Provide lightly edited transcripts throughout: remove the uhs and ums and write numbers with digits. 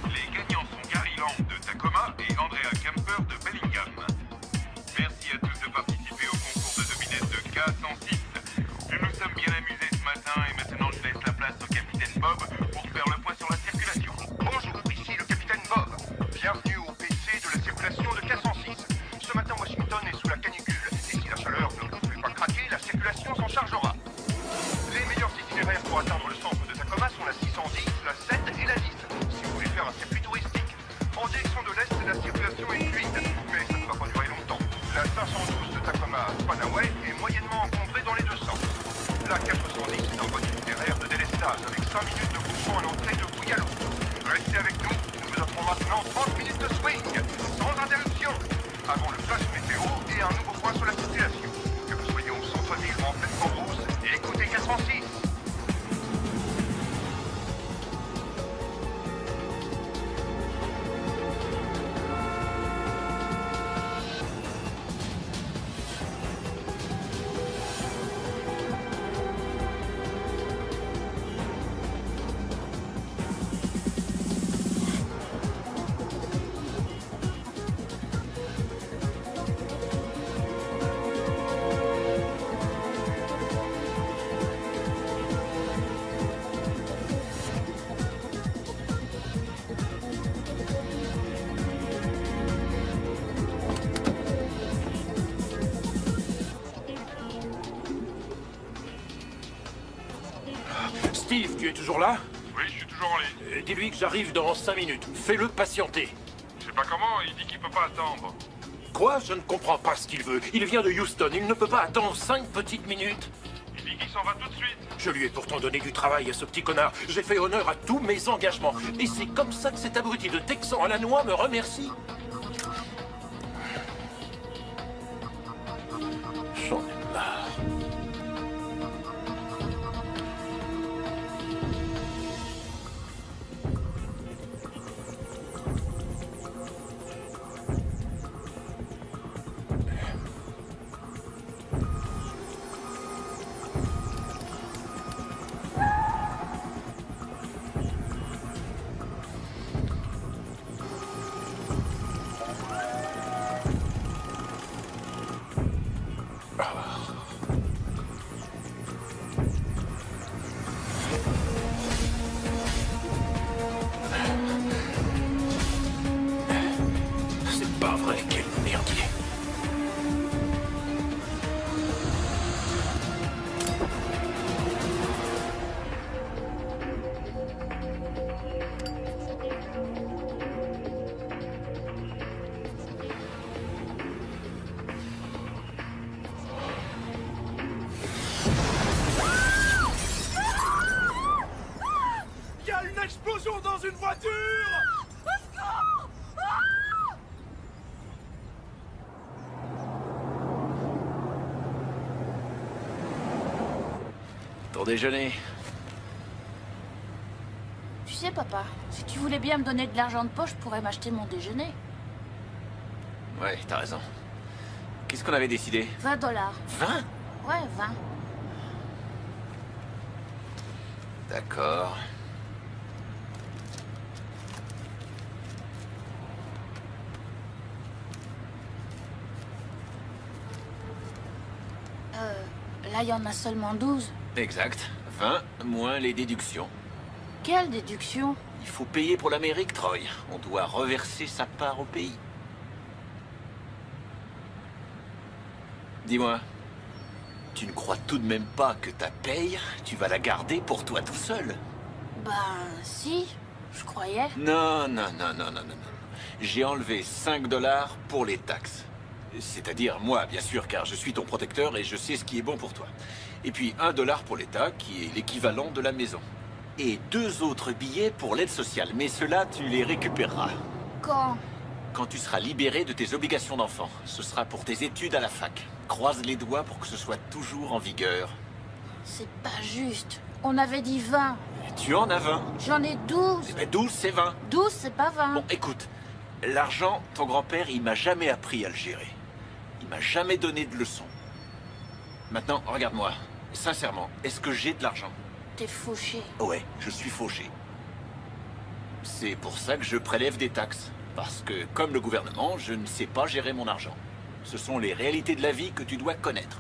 Les gagnants sont Gary Lamb de Tacoma et Andrea Kemper de Bellingham. Merci à tous de participer au concours de devinette de K106. Nous nous sommes bien amusés ce matin et maintenant je laisse la place au capitaine Bob pour faire le point sur la circulation. Bonjour, ici le capitaine Bob. Bienvenue au PC de la circulation de K106. Ce matin, Washington est sous la canicule. Et si la chaleur ne vous fait pas craquer, la circulation s'en chargera. Les meilleurs itinéraires pour atteindre le centre de Tacoma sont la 610, la 7 et la 10. Si vous voulez faire un circuit touristique, en direction de l'est, la circulation est fluide, mais ça ne va pas durer longtemps. La 512 de Tacoma à Spanaway est moyennement encombrée dans les deux sens. La 410 est un bon itinéraire de délestage avec 5 minutes de bouchon à l'entrée de Bouillalo. Restez avec nous, nous vous offrons maintenant 30 minutes de swing, sans interruption, avant le flash météo et un nouveau point sur la circulation. Que vous soyez au centre-ville ou en pleine Port-Rousse, écoutez K106. Steve, tu es toujours là? Oui, je suis toujours en ligne. Dis-lui que j'arrive dans 5 minutes. Fais-le patienter. Je sais pas comment, il dit qu'il peut pas attendre. Quoi? Je ne comprends pas ce qu'il veut. Il vient de Houston, il ne peut pas attendre 5 petites minutes. Il dit qu'il s'en va tout de suite. Je lui ai pourtant donné du travail à ce petit connard. J'ai fait honneur à tous mes engagements. Et c'est comme ça que cet abruti de Texan à la noix me remercie. J'en ai marre. C'est pas vrai, quel merdier. Il y a une explosion dans une voiture! Ton déjeuner. Tu sais, papa, si tu voulais bien me donner de l'argent de poche, je pourrais m'acheter mon déjeuner. Ouais, t'as raison. Qu'est-ce qu'on avait décidé? 20 $. 20? Ouais, 20. D'accord. Là, il y en a seulement 12. Exact. 20 moins les déductions. Quelle déduction? Il faut payer pour l'Amérique, Troy. On doit reverser sa part au pays. Dis-moi, tu ne crois tout de même pas que ta paye, tu vas la garder pour toi tout seul? Ben, si, je croyais. Non, non, non, non, non, non, non. J'ai enlevé 5 $ pour les taxes. C'est-à-dire moi, bien sûr, car je suis ton protecteur et je sais ce qui est bon pour toi. Et puis 1 $ pour l'État, qui est l'équivalent de la maison. Et 2 autres billets pour l'aide sociale, mais ceux-là, tu les récupéreras. Quand? Quand tu seras libéré de tes obligations d'enfant. Ce sera pour tes études à la fac. Croise les doigts pour que ce soit toujours en vigueur. C'est pas juste. On avait dit 20. Et tu en as 20. J'en ai 12. Eh ben 12, c'est 20. 12, c'est pas 20. Bon, écoute. L'argent, ton grand-père, il m'a jamais appris à le gérer. Il m'a jamais donné de leçons. Maintenant, regarde-moi. Sincèrement, est-ce que j'ai de l'argent? t'es fauché. Ouais, je suis fauché. C'est pour ça que je prélève des taxes. Parce que, comme le gouvernement, je ne sais pas gérer mon argent. Ce sont les réalités de la vie que tu dois connaître.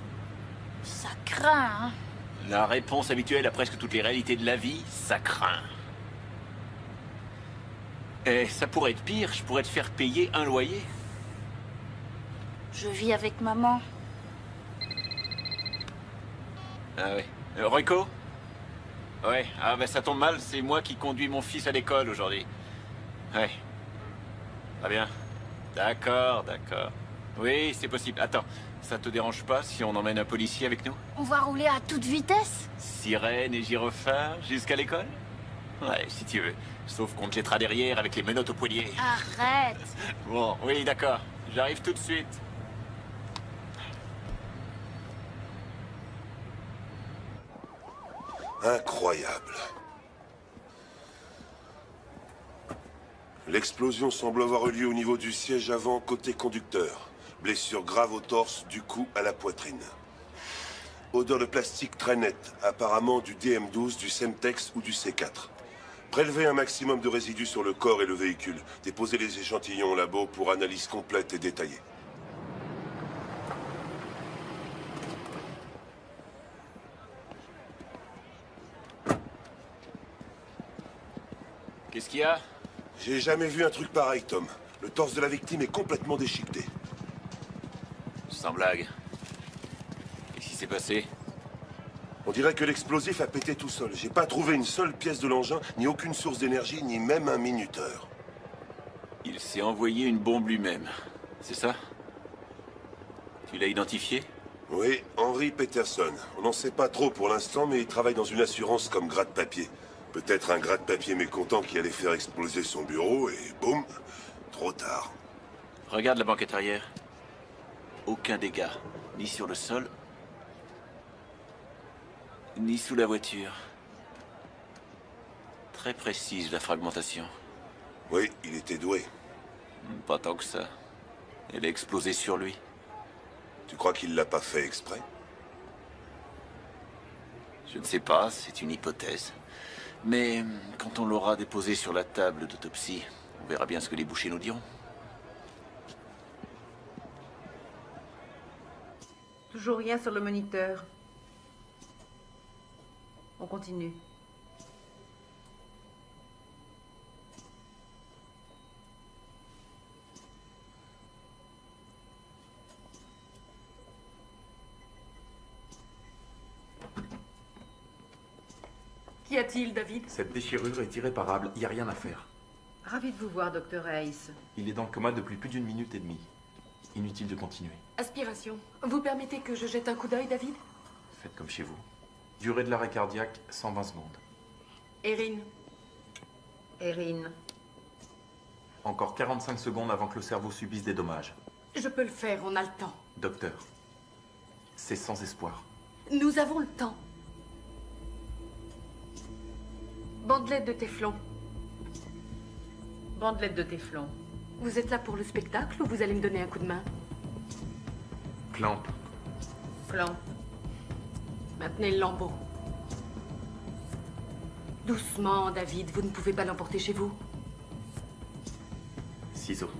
Ça craint, hein. La réponse habituelle à presque toutes les réalités de la vie, ça craint. Et ça pourrait être pire, je pourrais te faire payer un loyer. Je vis avec maman. Ah ouais. Royco? Ouais, ah ben ça tombe mal, c'est moi qui conduis mon fils à l'école aujourd'hui. Ouais. Très bien. D'accord, d'accord. Oui, c'est possible. Attends, ça te dérange pas si on emmène un policier avec nous? On va rouler à toute vitesse? Sirène et gyrophare jusqu'à l'école? Ouais, si tu veux. Sauf qu'on te jettera derrière avec les menottes au poignet. Arrête! Bon, oui, d'accord. J'arrive tout de suite. Incroyable. L'explosion semble avoir eu lieu au niveau du siège avant côté conducteur. Blessure grave au torse, du cou à la poitrine. Odeur de plastique très nette, apparemment du DM12, du Semtex ou du C4. Prélevez un maximum de résidus sur le corps et le véhicule. Déposez les échantillons au labo pour analyse complète et détaillée. Qu'est-ce qu'il y a? J'ai jamais vu un truc pareil, Tom. Le torse de la victime est complètement déchiqueté. Sans blague. Qu'est-ce qui s'est passé? On dirait que l'explosif a pété tout seul. J'ai pas trouvé une seule pièce de l'engin, ni aucune source d'énergie, ni même un minuteur. Il s'est envoyé une bombe lui-même. C'est ça? Tu l'as identifié? Oui, Henry Peterson. On n'en sait pas trop pour l'instant, mais il travaille dans une assurance comme gratte-papier. Peut-être un gratte-papier mécontent qui allait faire exploser son bureau, et boum, trop tard. Regarde la banquette arrière. Aucun dégât, ni sur le sol, ni sous la voiture. Très précise la fragmentation. Oui, il était doué. Pas tant que ça. Elle a explosé sur lui. Tu crois qu'il l'a pas fait exprès? Je ne sais pas, c'est une hypothèse. Mais quand on l'aura déposé sur la table d'autopsie, on verra bien ce que les bouchers nous diront. Toujours rien sur le moniteur. On continue. Qu'y a-t-il, David? Cette déchirure est irréparable, il n'y a rien à faire. Ravi de vous voir, docteur Hayes. Il est dans le coma depuis plus d'1 minute et demie. Inutile de continuer. Aspiration. Vous permettez que je jette un coup d'œil, David? Faites comme chez vous. Durée de l'arrêt cardiaque, 120 secondes. Erin. Erin. Encore 45 secondes avant que le cerveau subisse des dommages. Je peux le faire, on a le temps. Docteur, c'est sans espoir. Nous avons le temps. Bandelette de téflon. Bandelette de téflon. Vous êtes là pour le spectacle ou vous allez me donner un coup de main? Clamp. Clamp. Maintenez le lambeau. Doucement, David, vous ne pouvez pas l'emporter chez vous. Ciseaux.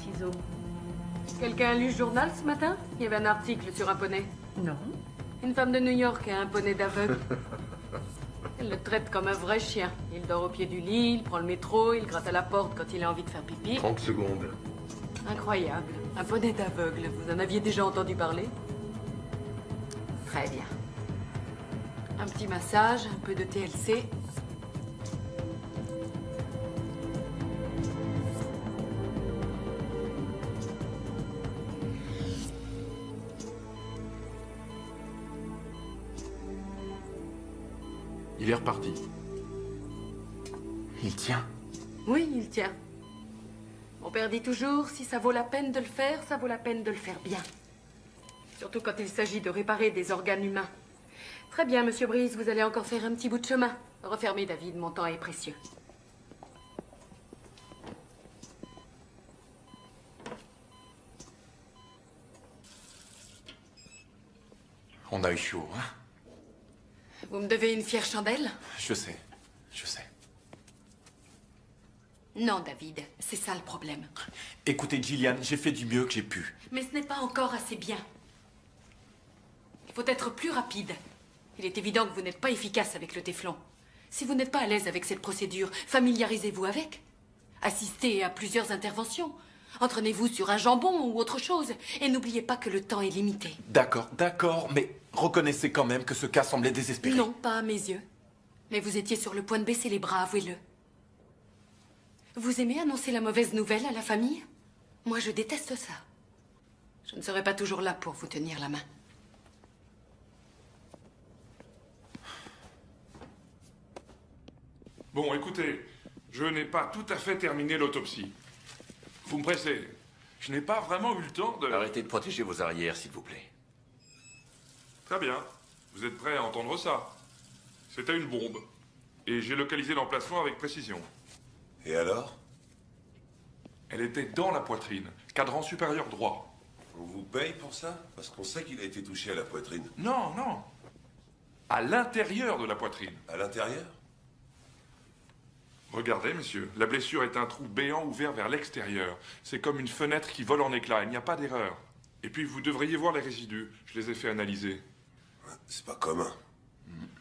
Ciseaux. Quelqu'un a lu le journal ce matin? Il y avait un article sur un poney. Non. Une femme de New York a un poney d'aveugle. Elle le traite comme un vrai chien. Il dort au pied du lit, il prend le métro, il gratte à la porte quand il a envie de faire pipi. 30 secondes. Incroyable. Un poney d'aveugle. Vous en aviez déjà entendu parler? Très bien. Un petit massage, un peu de TLC. Il est reparti. Il tient. Oui, il tient. Mon père dit toujours, si ça vaut la peine de le faire, ça vaut la peine de le faire bien. Surtout quand il s'agit de réparer des organes humains. Très bien, Monsieur Brice, vous allez encore faire un petit bout de chemin. Refermez, David, mon temps est précieux. On a eu chaud, hein? Vous me devez une fière chandelle? Je sais, je sais. Non, David, c'est ça le problème. Écoutez, Gillian, j'ai fait du mieux que j'ai pu. Mais ce n'est pas encore assez bien. Il faut être plus rapide. Il est évident que vous n'êtes pas efficace avec le téflon. Si vous n'êtes pas à l'aise avec cette procédure, familiarisez-vous avec. Assistez à plusieurs interventions. Entraînez-vous sur un jambon ou autre chose. Et n'oubliez pas que le temps est limité. D'accord, d'accord, mais reconnaissez quand même que ce cas semblait désespéré. Non, pas à mes yeux. Mais vous étiez sur le point de baisser les bras, avouez-le. Vous aimez annoncer la mauvaise nouvelle à la famille? Moi, je déteste ça. Je ne serai pas toujours là pour vous tenir la main. Bon, écoutez, je n'ai pas tout à fait terminé l'autopsie. Vous me pressez. Je n'ai pas vraiment eu le temps de... Arrêtez de protéger vos arrières, s'il vous plaît. Très bien. Vous êtes prêts à entendre ça? C'était une bombe. Et j'ai localisé l'emplacement avec précision. Et alors? Elle était dans la poitrine, cadran supérieur droit. On vous paye pour ça? Parce qu'on sait qu'il a été touché à la poitrine. Non, non. À l'intérieur de la poitrine. À l'intérieur? Regardez, monsieur, la blessure est un trou béant ouvert vers l'extérieur. C'est comme une fenêtre qui vole en éclats, il n'y a pas d'erreur. Et puis, vous devriez voir les résidus. Je les ai fait analyser. C'est pas commun.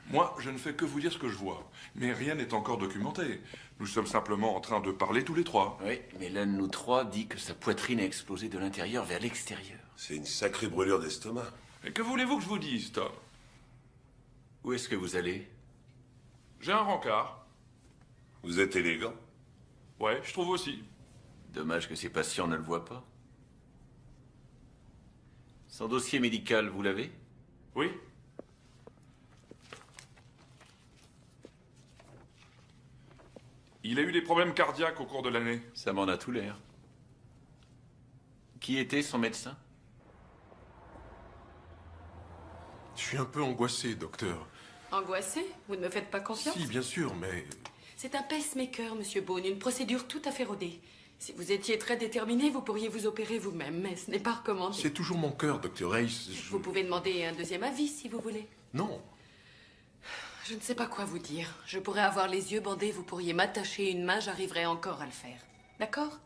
Moi, je ne fais que vous dire ce que je vois. Mais rien n'est encore documenté. Nous sommes simplement en train de parler tous les trois. Oui, mais l'un de nous trois dit que sa poitrine a explosé de l'intérieur vers l'extérieur. C'est une sacrée brûlure d'estomac. Et que voulez-vous que je vous dise, Tom? Où est-ce que vous allez? J'ai un rencard. Vous êtes élégant. Ouais, je trouve aussi. Dommage que ses patients ne le voient pas. Son dossier médical, vous l'avez? Oui. Il a eu des problèmes cardiaques au cours de l'année. Ça m'en a tout l'air. Qui était son médecin? Je suis un peu angoissé, docteur. Angoissé? Vous ne me faites pas confiance? Si, bien sûr, mais... C'est un pacemaker, monsieur Boone, une procédure tout à fait rodée. Si vous étiez très déterminé, vous pourriez vous opérer vous-même, mais ce n'est pas recommandé. C'est toujours mon cœur, docteur Hayes. Vous pouvez demander un deuxième avis, si vous voulez. Non. Je ne sais pas quoi vous dire. Je pourrais avoir les yeux bandés, vous pourriez m'attacher une main, j'arriverai encore à le faire. D'accord?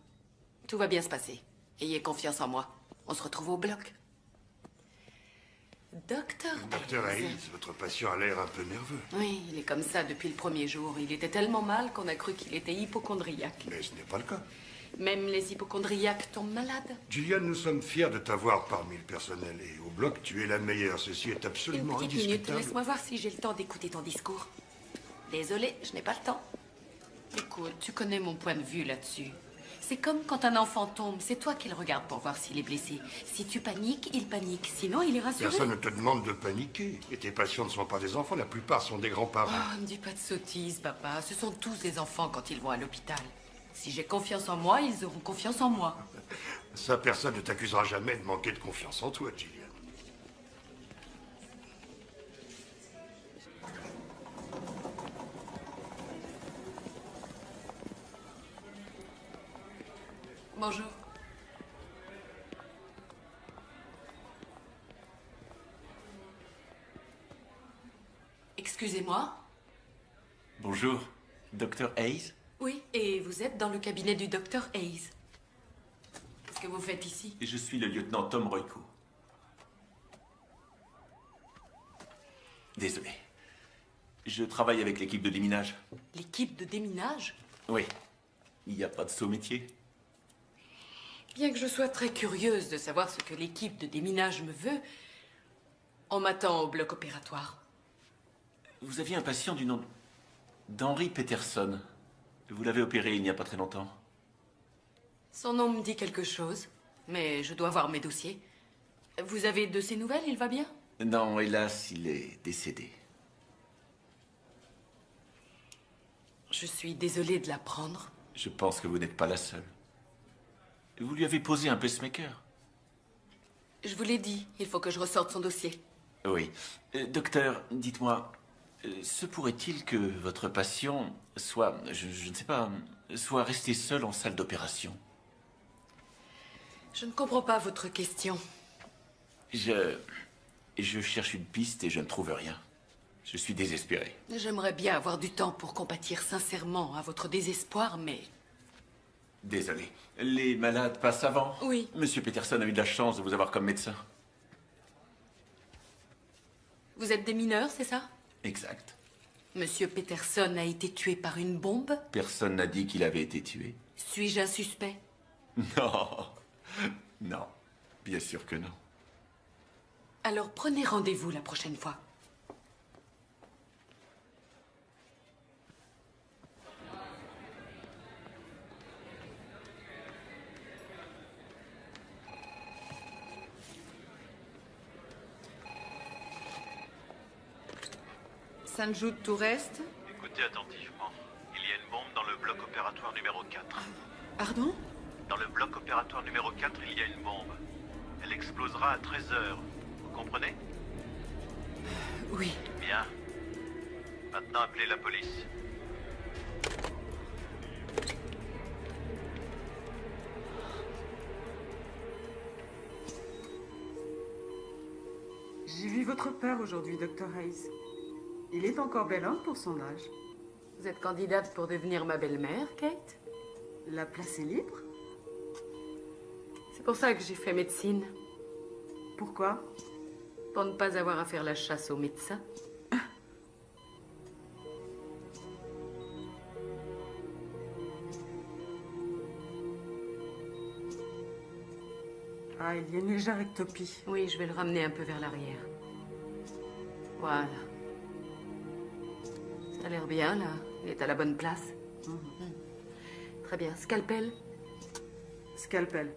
Tout va bien se passer. Ayez confiance en moi. On se retrouve au bloc. Docteur Hayes, votre patient a l'air un peu nerveux. Oui, il est comme ça depuis le premier jour. Il était tellement mal qu'on a cru qu'il était hypochondriaque. Mais ce n'est pas le cas. Même les hypochondriaques tombent malades. Gillian, nous sommes fiers de t'avoir parmi le personnel. Et au bloc, tu es la meilleure. Ceci est Une absolument petite minute, indiscutable. laisse-moi voir si j'ai le temps d'écouter ton discours. Désolée, je n'ai pas le temps. Écoute, tu connais mon point de vue là-dessus. C'est comme quand un enfant tombe, c'est toi qui le regardes pour voir s'il est blessé. Si tu paniques, il panique. Sinon, il est rassuré. Personne ne te demande de paniquer. Et tes patients ne sont pas des enfants, la plupart sont des grands-parents. Oh, ne dis pas de sottises, papa. Ce sont tous des enfants quand ils vont à l'hôpital. Si j'ai confiance en moi, ils auront confiance en moi. Ça, personne ne t'accusera jamais de manquer de confiance en toi, Gillian. Bonjour. Excusez-moi. Bonjour, docteur Hayes? Oui, et vous êtes dans le cabinet du docteur Hayes. Qu'est-ce que vous faites ici? Je suis le lieutenant Tom Royco. Désolé. Je travaille avec l'équipe de déminage. L'équipe de déminage? Oui. Il n'y a pas de saut métier. Bien que je sois très curieuse de savoir ce que l'équipe de déminage me veut, on m'attend au bloc opératoire. Vous aviez un patient du nom d'Henry Peterson. Vous l'avez opéré il n'y a pas très longtemps. Son nom me dit quelque chose, mais je dois voir mes dossiers. Vous avez de ses nouvelles, il va bien? Non, hélas, il est décédé. Je suis désolée de l'apprendre. Je pense que vous n'êtes pas la seule. Vous lui avez posé un pacemaker. Je vous l'ai dit, il faut que je ressorte son dossier. Oui. Docteur, dites-moi, se pourrait-il que votre patient soit, je ne sais pas, soit resté seul en salle d'opération? Je ne comprends pas votre question. Je cherche une piste et je ne trouve rien. Je suis désespéré. J'aimerais bien avoir du temps pour compatir sincèrement à votre désespoir, mais... Désolé. Les malades passent avant. Oui. Monsieur Peterson a eu de la chance de vous avoir comme médecin. Vous êtes des mineurs, c'est ça? Exact. Monsieur Peterson a été tué par une bombe? Personne n'a dit qu'il avait été tué. Suis-je un suspect? Non. Non. Bien sûr que non. Alors prenez rendez-vous la prochaine fois. Saint-Jude Toureste. Écoutez attentivement. Il y a une bombe dans le bloc opératoire numéro 4. Pardon? Dans le bloc opératoire numéro 4, il y a une bombe. Elle explosera à 13h. Vous comprenez? Oui. Bien. Maintenant, appelez la police. J'ai vu votre père aujourd'hui, Dr. Hayes. Il est encore bel homme pour son âge. Vous êtes candidate pour devenir ma belle-mère, Kate? La place est libre? C'est pour ça que j'ai fait médecine. Pourquoi? Pour ne pas avoir à faire la chasse aux médecins. Ah, il y a une légère ectopie. Oui, je vais le ramener un peu vers l'arrière. Voilà. Ça a l'air bien, là. Il est à la bonne place. Très bien. Scalpel? Scalpel.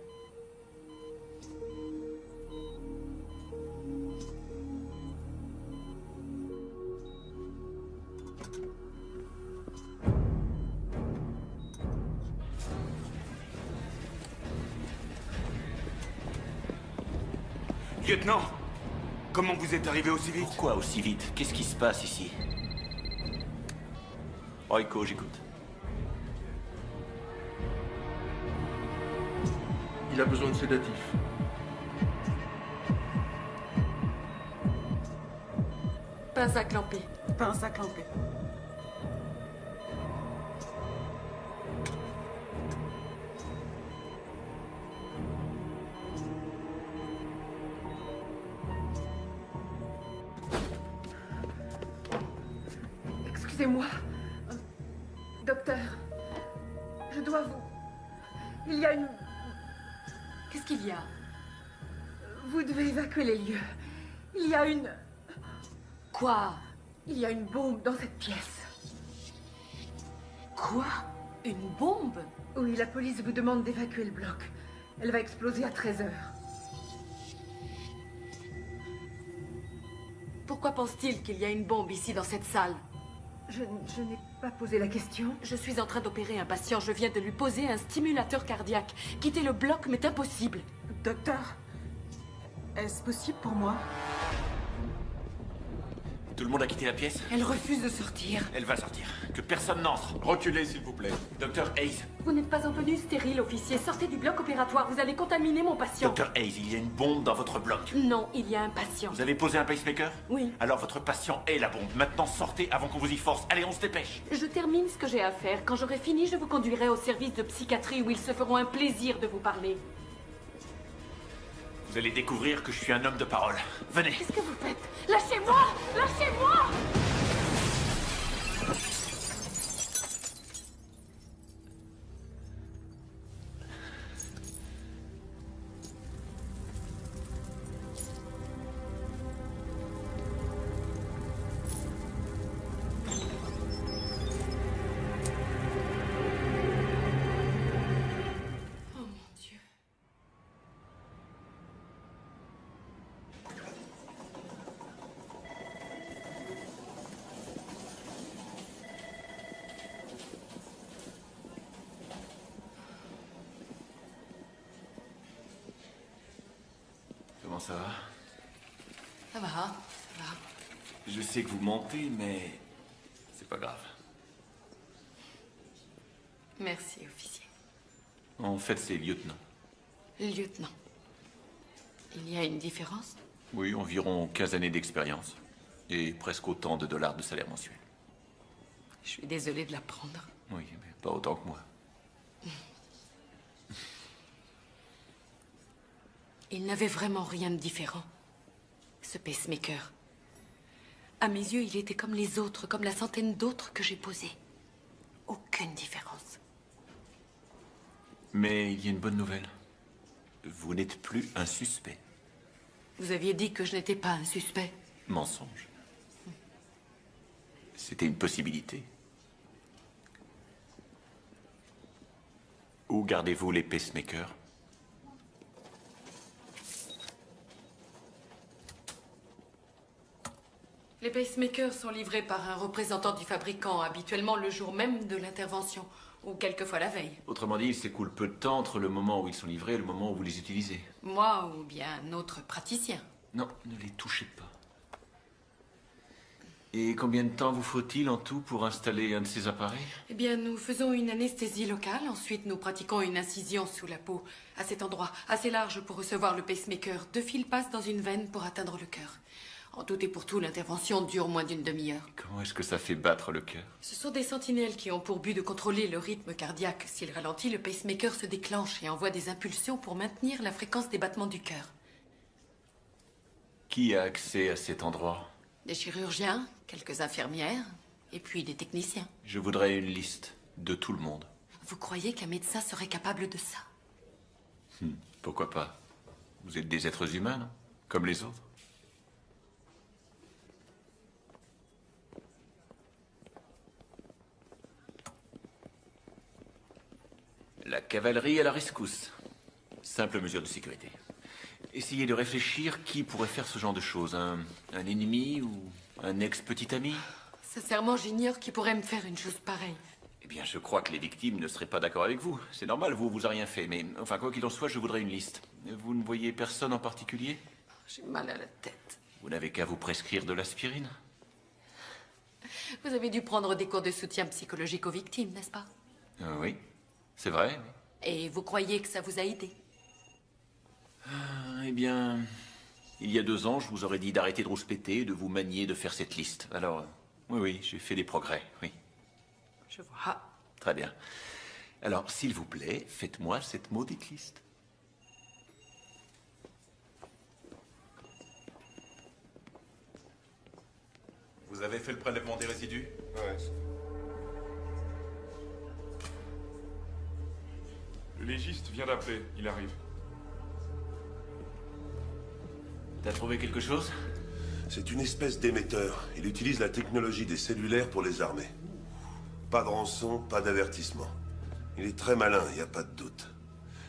Lieutenant, comment vous êtes arrivé aussi vite? Pourquoi aussi vite? Qu'est-ce qui se passe ici? Royco, j'écoute. Il a besoin de sédatifs. Pince à clamper. Pince à clamper. Excusez-moi. Docteur, je dois vous... Il y a une... Qu'est-ce qu'il y a? Vous devez évacuer les lieux. Il y a une... Quoi? Il y a une bombe dans cette pièce. Quoi? Une bombe? Oui, la police vous demande d'évacuer le bloc. Elle va exploser à 13h. Pourquoi pense-t-il qu'il y a une bombe ici dans cette salle? Je n'ai pas posé la question. Je suis en train d'opérer un patient. Je viens de lui poser un stimulateur cardiaque. Quitter le bloc m'est impossible. Docteur, est-ce possible pour moi? Tout le monde a quitté la pièce? Elle refuse de sortir. Elle va sortir. Que personne n'entre. Reculez, s'il vous plaît. Docteur Hayes. Vous n'êtes pas en tenue stérile, officier. Sortez du bloc opératoire. Vous allez contaminer mon patient. Docteur Hayes, il y a une bombe dans votre bloc. Non, il y a un patient. Vous avez posé un pacemaker? Oui. Alors votre patient est la bombe. Maintenant sortez avant qu'on vous y force. Allez, on se dépêche. Je termine ce que j'ai à faire. Quand j'aurai fini, je vous conduirai au service de psychiatrie où ils se feront un plaisir de vous parler. Vous allez découvrir que je suis un homme de parole. Venez. Qu'est-ce que vous faites? Lâchez-moi! Lâchez-moi! Comment ça va? Ça va, ça va. Je sais que vous mentez, mais c'est pas grave. Merci, officier. En fait, c'est lieutenant. Lieutenant. Il y a une différence? Oui, environ 15 années d'expérience. Et presque autant de dollars de salaire mensuel. Je suis désolée de l'apprendre. Oui, mais pas autant que moi. Il n'avait vraiment rien de différent, ce pacemaker. À mes yeux, il était comme les autres, comme la centaine d'autres que j'ai posés. Aucune différence. Mais il y a une bonne nouvelle. Vous n'êtes plus un suspect. Vous aviez dit que je n'étais pas un suspect. Mensonge. C'était une possibilité. Où gardez-vous les pacemakers? Les pacemakers sont livrés par un représentant du fabricant, habituellement le jour même de l'intervention, ou quelquefois la veille. Autrement dit, il s'écoule peu de temps entre le moment où ils sont livrés et le moment où vous les utilisez. Moi ou bien un autre praticien. Non, ne les touchez pas. Et combien de temps vous faut-il en tout pour installer un de ces appareils? Eh bien, nous faisons une anesthésie locale, ensuite nous pratiquons une incision sous la peau, à cet endroit, assez large pour recevoir le pacemaker. 2 fils passent dans une veine pour atteindre le cœur. En tout et pour tout, l'intervention dure moins d'une demi-heure. Comment est-ce que ça fait battre le cœur? Ce sont des sentinelles qui ont pour but de contrôler le rythme cardiaque. S'il ralentit, le pacemaker se déclenche et envoie des impulsions pour maintenir la fréquence des battements du cœur. Qui a accès à cet endroit? Des chirurgiens, quelques infirmières, et puis des techniciens. Je voudrais une liste de tout le monde. Vous croyez qu'un médecin serait capable de ça? Pourquoi pas? Vous êtes des êtres humains, non? Comme les autres. La cavalerie à la rescousse. Simple mesure de sécurité. Essayez de réfléchir qui pourrait faire ce genre de choses. Un ennemi ou un ex-petit ami? Sincèrement, j'ignore qui pourrait me faire une chose pareille. Eh bien, je crois que les victimes ne seraient pas d'accord avec vous. C'est normal, vous a rien fait. Mais enfin, quoi qu'il en soit, je voudrais une liste. Vous ne voyez personne en particulier? J'ai mal à la tête. Vous n'avez qu'à vous prescrire de l'aspirine. Vous avez dû prendre des cours de soutien psychologique aux victimes, n'est-ce pas? Oui, c'est vrai. Et vous croyez que ça vous a aidé? Eh bien, il y a 2 ans, je vous aurais dit d'arrêter de rouspéter, de vous manier, de faire cette liste. Alors, oui, j'ai fait des progrès, oui. Je vois. Très bien. Alors, s'il vous plaît, faites-moi cette maudite liste. Vous avez fait le prélèvement des résidus? Ouais. Le légiste vient d'appeler, il arrive. T'as trouvé quelque chose? C'est une espèce d'émetteur. Il utilise la technologie des cellulaires pour les armées. Pas de rançon, pas d'avertissement. Il est très malin, il n'y a pas de doute.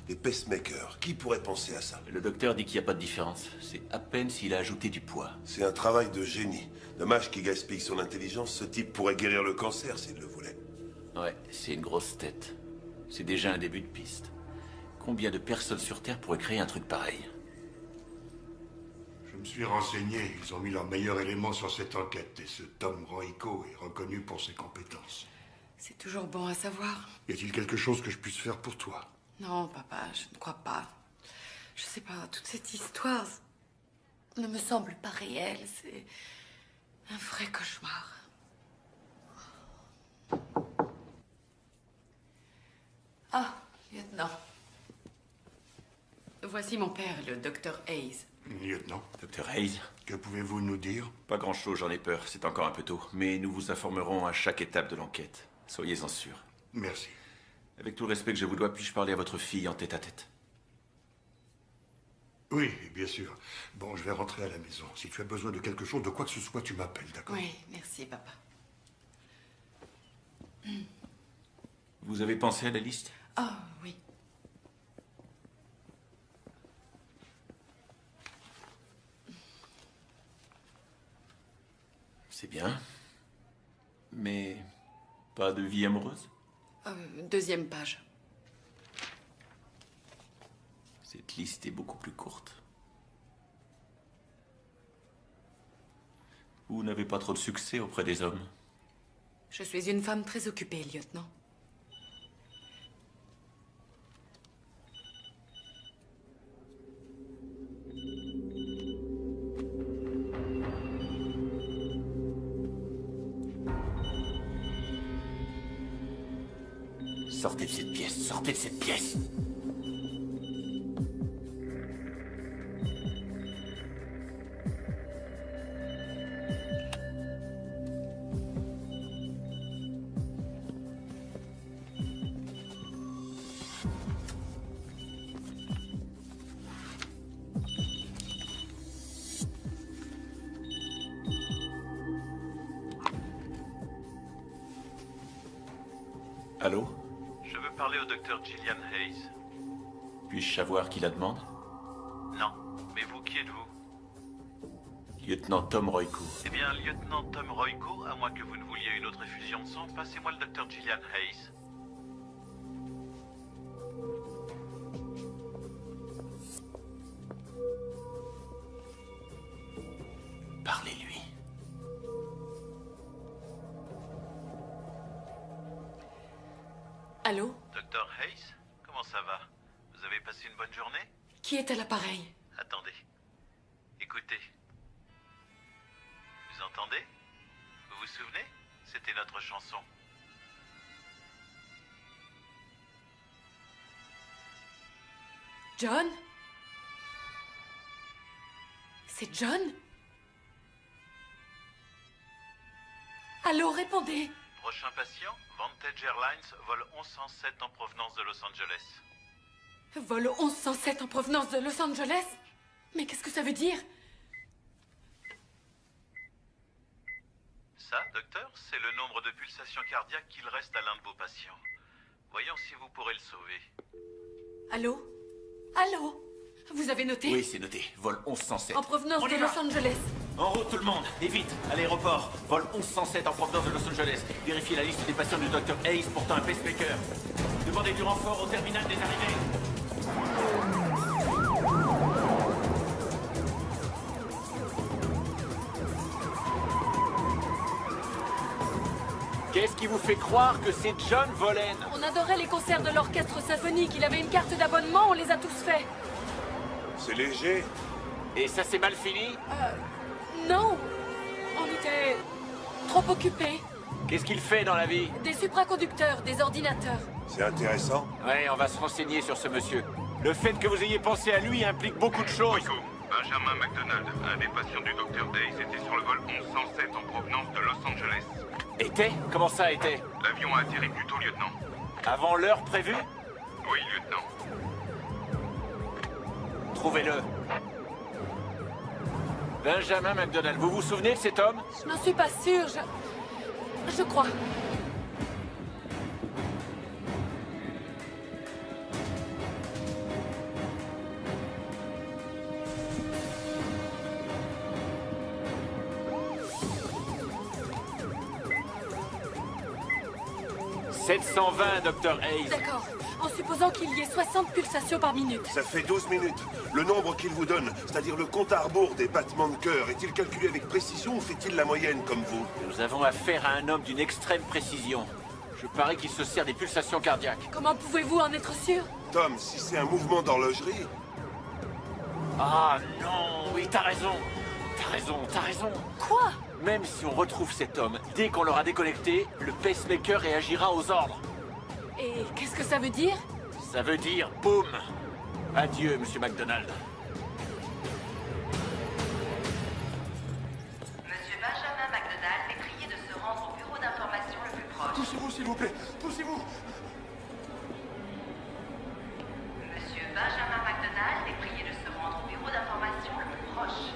Des pacemakers, qui pourrait penser à ça? Le docteur dit qu'il n'y a pas de différence. C'est à peine s'il a ajouté du poids. C'est un travail de génie. Dommage qu'il gaspille son intelligence. Ce type pourrait guérir le cancer s'il le voulait. Ouais, c'est une grosse tête. C'est déjà un début de piste. Combien de personnes sur Terre pourraient créer un truc pareil? Je me suis renseigné. Ils ont mis leur meilleur élément sur cette enquête. Et ce Tom Royko est reconnu pour ses compétences. C'est toujours bon à savoir. Y a-t-il quelque chose que je puisse faire pour toi? Non, papa, je ne crois pas. Je sais pas, toute cette histoire ne me semble pas réelle. C'est un vrai cauchemar. Ah, lieutenant. Voici mon père, le docteur Hayes. Lieutenant. Docteur Hayes? Que pouvez-vous nous dire? Pas grand-chose, j'en ai peur. C'est encore un peu tôt. Mais nous vous informerons à chaque étape de l'enquête. Soyez-en sûrs. Merci. Avec tout le respect que je vous dois, puis-je parler à votre fille en tête-à-tête? Oui, bien sûr. Bon, je vais rentrer à la maison. Si tu as besoin de quelque chose, de quoi que ce soit, tu m'appelles, d'accord? Oui, merci, papa. Vous avez pensé à la liste? Ah, oui. C'est bien. Mais pas de vie amoureuse? Deuxième page. Cette liste est beaucoup plus courte. Vous n'avez pas trop de succès auprès des hommes? Je suis une femme très occupée, lieutenant. Sortez de cette pièce, sortez de cette pièce. Allô? Je veux parler au docteur Gillian Hayes. Puis-je savoir qui la demande? Non. Mais vous, qui êtes-vous? Lieutenant Tom Royko. Eh bien, lieutenant Tom Royko, à moins que vous ne vouliez une autre effusion de sang, passez-moi le docteur Gillian Hayes. Parlez-lui. Allô? Docteur Hayes, comment ça va? Vous avez passé une bonne journée? Qui est à l'appareil? Attendez. Écoutez. Vous entendez? Vous vous souvenez? C'était notre chanson. John? C'est John? Allô, répondez! Prochain patient, Vantage Airlines, vol 1107 en provenance de Los Angeles. Vol 1107 en provenance de Los Angeles? Mais qu'est-ce que ça veut dire? Ça, docteur, c'est le nombre de pulsations cardiaques qu'il reste à l'un de vos patients. Voyons si vous pourrez le sauver. Allô? Allô? Vous avez noté? Oui, c'est noté. Vol 1107. En provenance de Los Angeles. En route, tout le monde. Et vite, à l'aéroport. Vol 1107 en provenance de Los Angeles. Vérifiez la liste des patients du Dr. Hayes portant un pacemaker. Demandez du renfort au terminal des arrivées. Qu'est-ce qui vous fait croire que c'est John Volen? On adorait les concerts de l'orchestre symphonique. Il avait une carte d'abonnement, on les a tous faits. C'est léger. Et ça s'est mal fini? Non. On était trop occupés. Qu'est-ce qu'il fait dans la vie? Des supraconducteurs, des ordinateurs. C'est intéressant. Ouais, on va se renseigner sur ce monsieur. Le fait que vous ayez pensé à lui implique beaucoup de choses. Rico, Benjamin McDonald, un des patients du Dr. Hayes, était sur le vol 1107 en provenance de Los Angeles. Était? Comment ça était? L'avion a atterri plus tôt, lieutenant. Avant l'heure prévue? Oui, lieutenant. Trouvez-le. Benjamin McDonald, vous vous souvenez de cet homme? Je n'en suis pas sûre, je crois. « 720, Dr. Hayes. » D'accord. En supposant qu'il y ait 60 pulsations par minute. Ça fait 12 minutes. Le nombre qu'il vous donne, c'est-à-dire le compte à rebours des battements de cœur, est-il calculé avec précision ou fait-il la moyenne comme vous? Nous avons affaire à un homme d'une extrême précision. Je parie qu'il se sert des pulsations cardiaques. Comment pouvez-vous en être sûr? Tom, si c'est un mouvement d'horlogerie... Ah non, oui, t'as raison. T'as raison. Quoi? Même si on retrouve cet homme, dès qu'on l'aura déconnecté, le pacemaker réagira aux ordres. Et qu'est-ce que ça veut dire? Ça veut dire boum. Adieu, Monsieur McDonald. Monsieur Benjamin McDonald est prié de se rendre au bureau d'information le plus proche. Poussez-vous, s'il vous plaît. Poussez-vous. Monsieur Benjamin McDonald est prié de se rendre au bureau d'information le plus proche.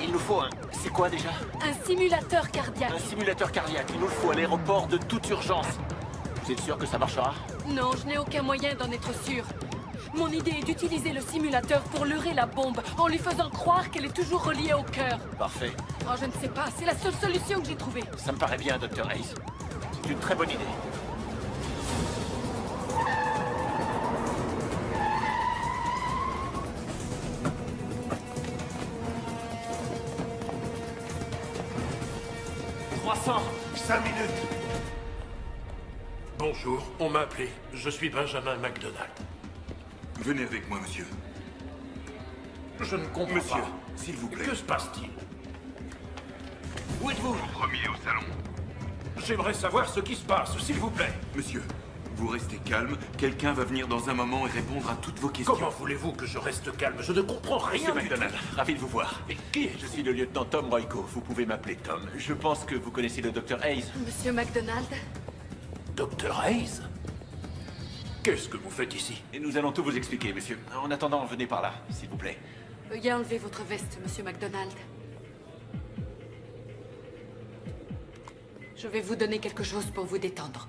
Il nous faut un... C'est quoi déjà? Un simulateur cardiaque. Un simulateur cardiaque. Il nous le faut à l'aéroport de toute urgence. Vous êtes sûr que ça marchera? Non, je n'ai aucun moyen d'en être sûr. Mon idée est d'utiliser le simulateur pour leurrer la bombe, en lui faisant croire qu'elle est toujours reliée au cœur. Parfait. Oh, je ne sais pas, c'est la seule solution que j'ai trouvée. Ça me paraît bien, Dr. Hayes. C'est une très bonne idée. « 5 minutes. Bonjour, on m'a appelé. Je suis Benjamin McDonald. Venez avec moi, monsieur. Je ne comprends Monsieur, pas. s'il vous plaît. Que se passe-t-il? Où êtes-vous? Premier au salon. J'aimerais savoir ce qui se passe, s'il vous plaît. Monsieur, vous restez calme. Quelqu'un va venir dans un moment et répondre à toutes vos questions. Comment voulez-vous que je reste calme? Je ne comprends rien Monsieur du tout. McDonald, ravi de vous voir. Et qui Je suis le lieutenant Tom Royko. Vous pouvez m'appeler Tom. Je pense que vous connaissez le docteur Hayes. Monsieur McDonald? Docteur Hayes? Qu'est-ce que vous faites ici? Et nous allons tout vous expliquer, monsieur. En attendant, venez par là, s'il vous plaît. Veuillez enlever votre veste, monsieur McDonald. Je vais vous donner quelque chose pour vous détendre.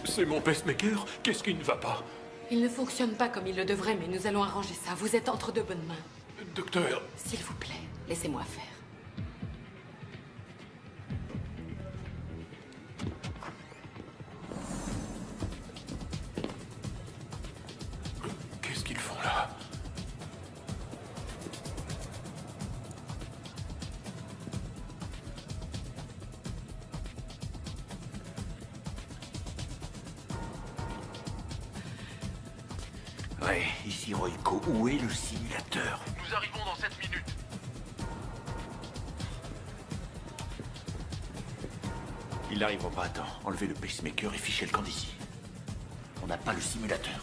C'est mon pacemaker? Qu'est-ce qui ne va pas? Il ne fonctionne pas comme il le devrait, mais nous allons arranger ça. Vous êtes entre de bonnes mains. Docteur... S'il vous plaît, laissez-moi faire. Qu'est-ce qu'ils font là? Ouais, ici Royko. Où est le simulateur? Nous arrivons dans 7 minutes. Il n'arrivera pas à temps. Enlevez le pacemaker et fichez le camp d'ici. On n'a pas le simulateur.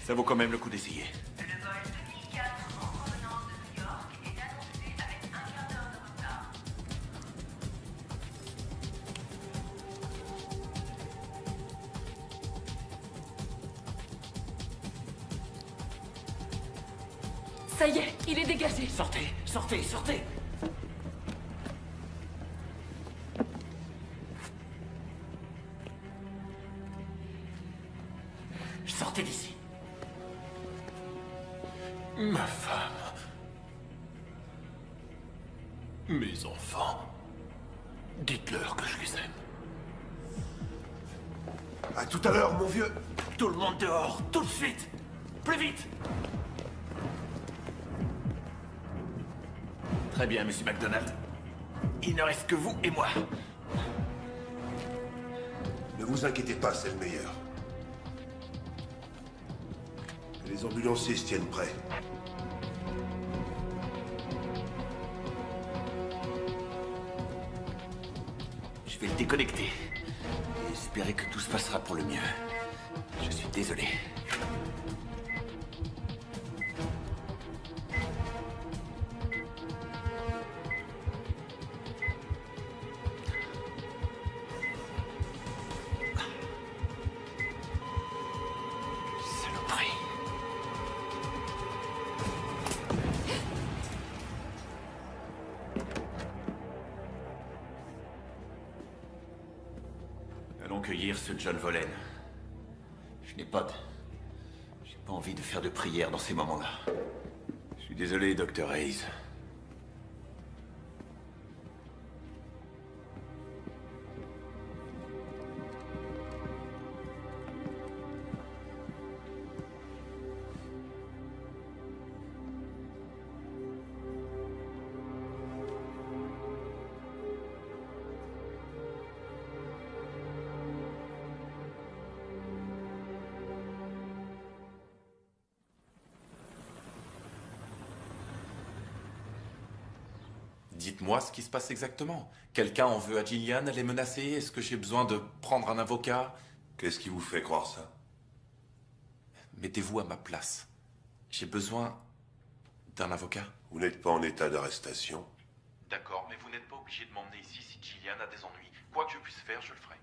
Ça vaut quand même le coup d'essayer. Le vol 2004 en provenance de New York est annoncé avec un quart d'heure de retard. Ça y est, il est dégagé. Sortez, sortez, sortez! Sortez d'ici. Ma femme... Mes enfants... Dites-leur que je les aime. À tout à l'heure, mon vieux. Tout le monde dehors, tout de suite! Plus vite! Très bien, monsieur McDonald. Il ne reste que vous et moi. Ne vous inquiétez pas, c'est le meilleur. Les ambulanciers se tiennent prêts. Je vais le déconnecter. Et espérer que tout se passera pour le mieux. Je suis désolé. Saloperie. Allons cueillir ce John Volen. Je n'ai pas de... J'ai pas envie de faire de prière dans ces moments-là. Je suis désolé, Dr. Hayes. Dites-moi ce qui se passe exactement. Quelqu'un en veut à Gillian, elle est menacée. Est-ce que j'ai besoin de prendre un avocat? Qu'est-ce qui vous fait croire ça? Mettez-vous à ma place. J'ai besoin d'un avocat. Vous n'êtes pas en état d'arrestation. D'accord, mais vous n'êtes pas obligé de m'emmener ici si Gillian a des ennuis. Quoi que je puisse faire, je le ferai.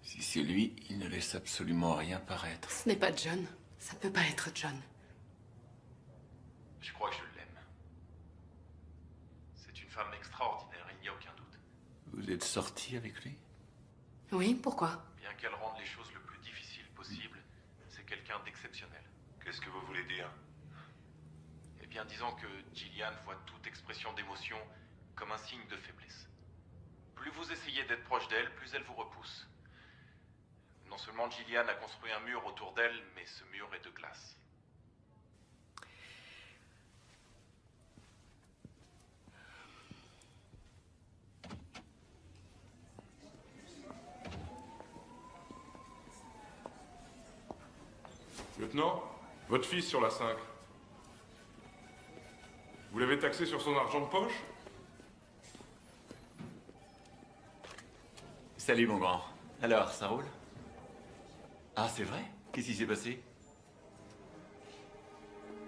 Si c'est lui, il ne laisse absolument rien paraître. Ce n'est pas John. Ça peut pas être John. Je crois que je l'aime. C'est une femme extraordinaire, il n'y a aucun doute. Vous êtes sorti avec lui? Oui, pourquoi? Bien qu'elle rende les choses le plus difficile possible, c'est quelqu'un d'exceptionnel. Qu'est-ce que vous voulez dire? Eh bien, disons que Gillian voit toute expression d'émotion comme un signe de faiblesse. Plus vous essayez d'être proche d'elle, plus elle vous repousse. Non seulement Gillian a construit un mur autour d'elle, mais ce mur est de glace. Lieutenant, votre fils sur la 5. Vous l'avez taxé sur son argent de poche? Salut mon grand. Alors, ça roule? Ah, c'est vrai? Qu'est-ce qui s'est passé?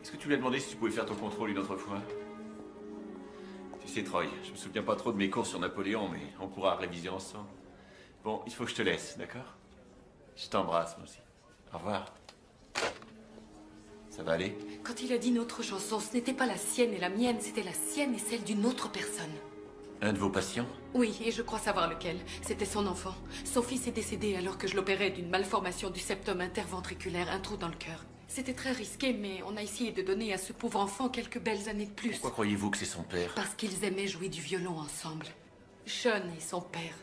Est-ce que tu lui as demandé si tu pouvais faire ton contrôle une autre fois? Tu sais, Troy, je me souviens pas trop de mes cours sur Napoléon, mais on pourra réviser ensemble. Bon, il faut que je te laisse, d'accord? Je t'embrasse, moi aussi. Au revoir. Ça va aller? Quand il a dit notre chanson, ce n'était pas la sienne et la mienne, c'était la sienne et celle d'une autre personne. Un de vos patients? Oui, et je crois savoir lequel. C'était son enfant. Son fils est décédé alors que je l'opérais d'une malformation du septum interventriculaire, un trou dans le cœur. C'était très risqué, mais on a essayé de donner à ce pauvre enfant quelques belles années de plus. Pourquoi croyez-vous que c'est son père? Parce qu'ils aimaient jouer du violon ensemble. Sean et son père.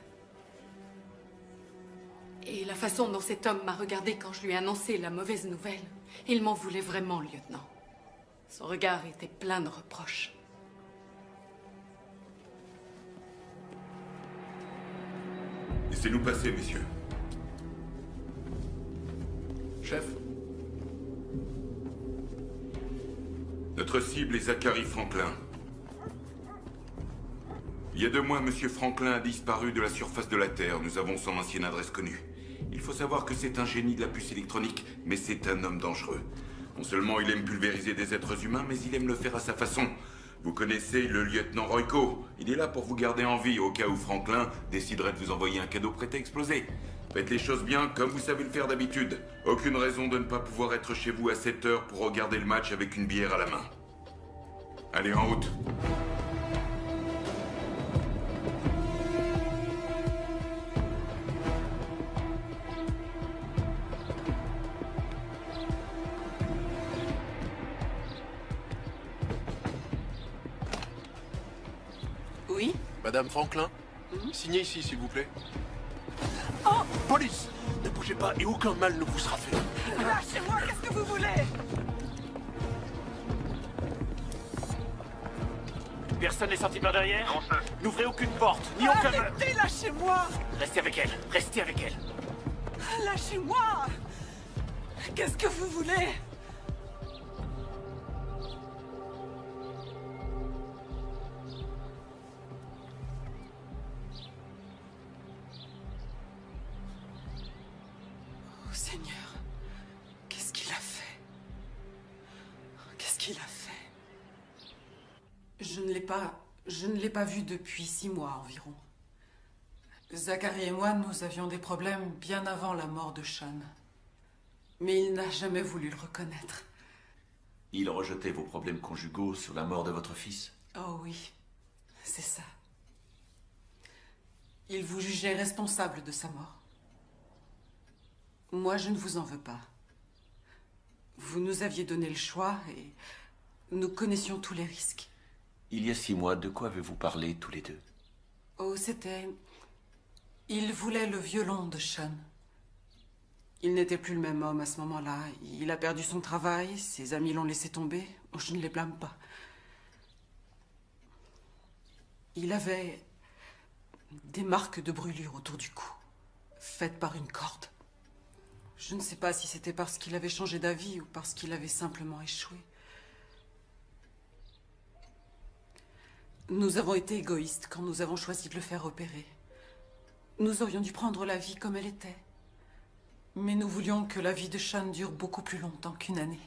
Et la façon dont cet homme m'a regardé quand je lui ai annoncé la mauvaise nouvelle, il m'en voulait vraiment, lieutenant. Son regard était plein de reproches. Laissez-nous passer, messieurs. Chef? Notre cible est Zachary Franklin. Il y a 2 mois, Monsieur Franklin a disparu de la surface de la Terre. Nous avons son ancienne adresse connue. Il faut savoir que c'est un génie de la puce électronique, mais c'est un homme dangereux. Non seulement il aime pulvériser des êtres humains, mais il aime le faire à sa façon. Vous connaissez le lieutenant Royko. Il est là pour vous garder en vie au cas où Franklin déciderait de vous envoyer un cadeau prêt à exploser. Faites les choses bien comme vous savez le faire d'habitude. Aucune raison de ne pas pouvoir être chez vous à 7 heures pour regarder le match avec une bière à la main. Allez, en route. Oui? Madame Franklin, signez ici, s'il vous plaît. Oh! Police! Ne bougez pas et aucun mal ne vous sera fait. Lâchez-moi, qu'est-ce que vous voulez? Personne n'est sorti par derrière? Non, ça. N'ouvrez aucune porte, ni aucun... Arrêtez, lâchez-moi! Restez avec elle, restez avec elle. Lâchez-moi! Qu'est-ce que vous voulez? Oh Seigneur, qu'est-ce qu'il a fait? Qu'est-ce qu'il a fait? Je ne l'ai pas vu depuis 6 mois environ. Zachary et moi, nous avions des problèmes bien avant la mort de Sean. Mais il n'a jamais voulu le reconnaître. Il rejetait vos problèmes conjugaux sur la mort de votre fils? Oh oui, c'est ça. Il vous jugeait responsable de sa mort. Moi, je ne vous en veux pas. Vous nous aviez donné le choix et nous connaissions tous les risques. Il y a 6 mois, de quoi avez-vous parlé tous les deux? Oh, c'était... Il voulait le violon de Sean. Il n'était plus le même homme à ce moment-là. Il a perdu son travail, ses amis l'ont laissé tomber. Oh, je ne les blâme pas. Il avait des marques de brûlure autour du cou, faites par une corde. Je ne sais pas si c'était parce qu'il avait changé d'avis ou parce qu'il avait simplement échoué. Nous avons été égoïstes quand nous avons choisi de le faire opérer. Nous aurions dû prendre la vie comme elle était. Mais nous voulions que la vie de Sean dure beaucoup plus longtemps qu'1 année.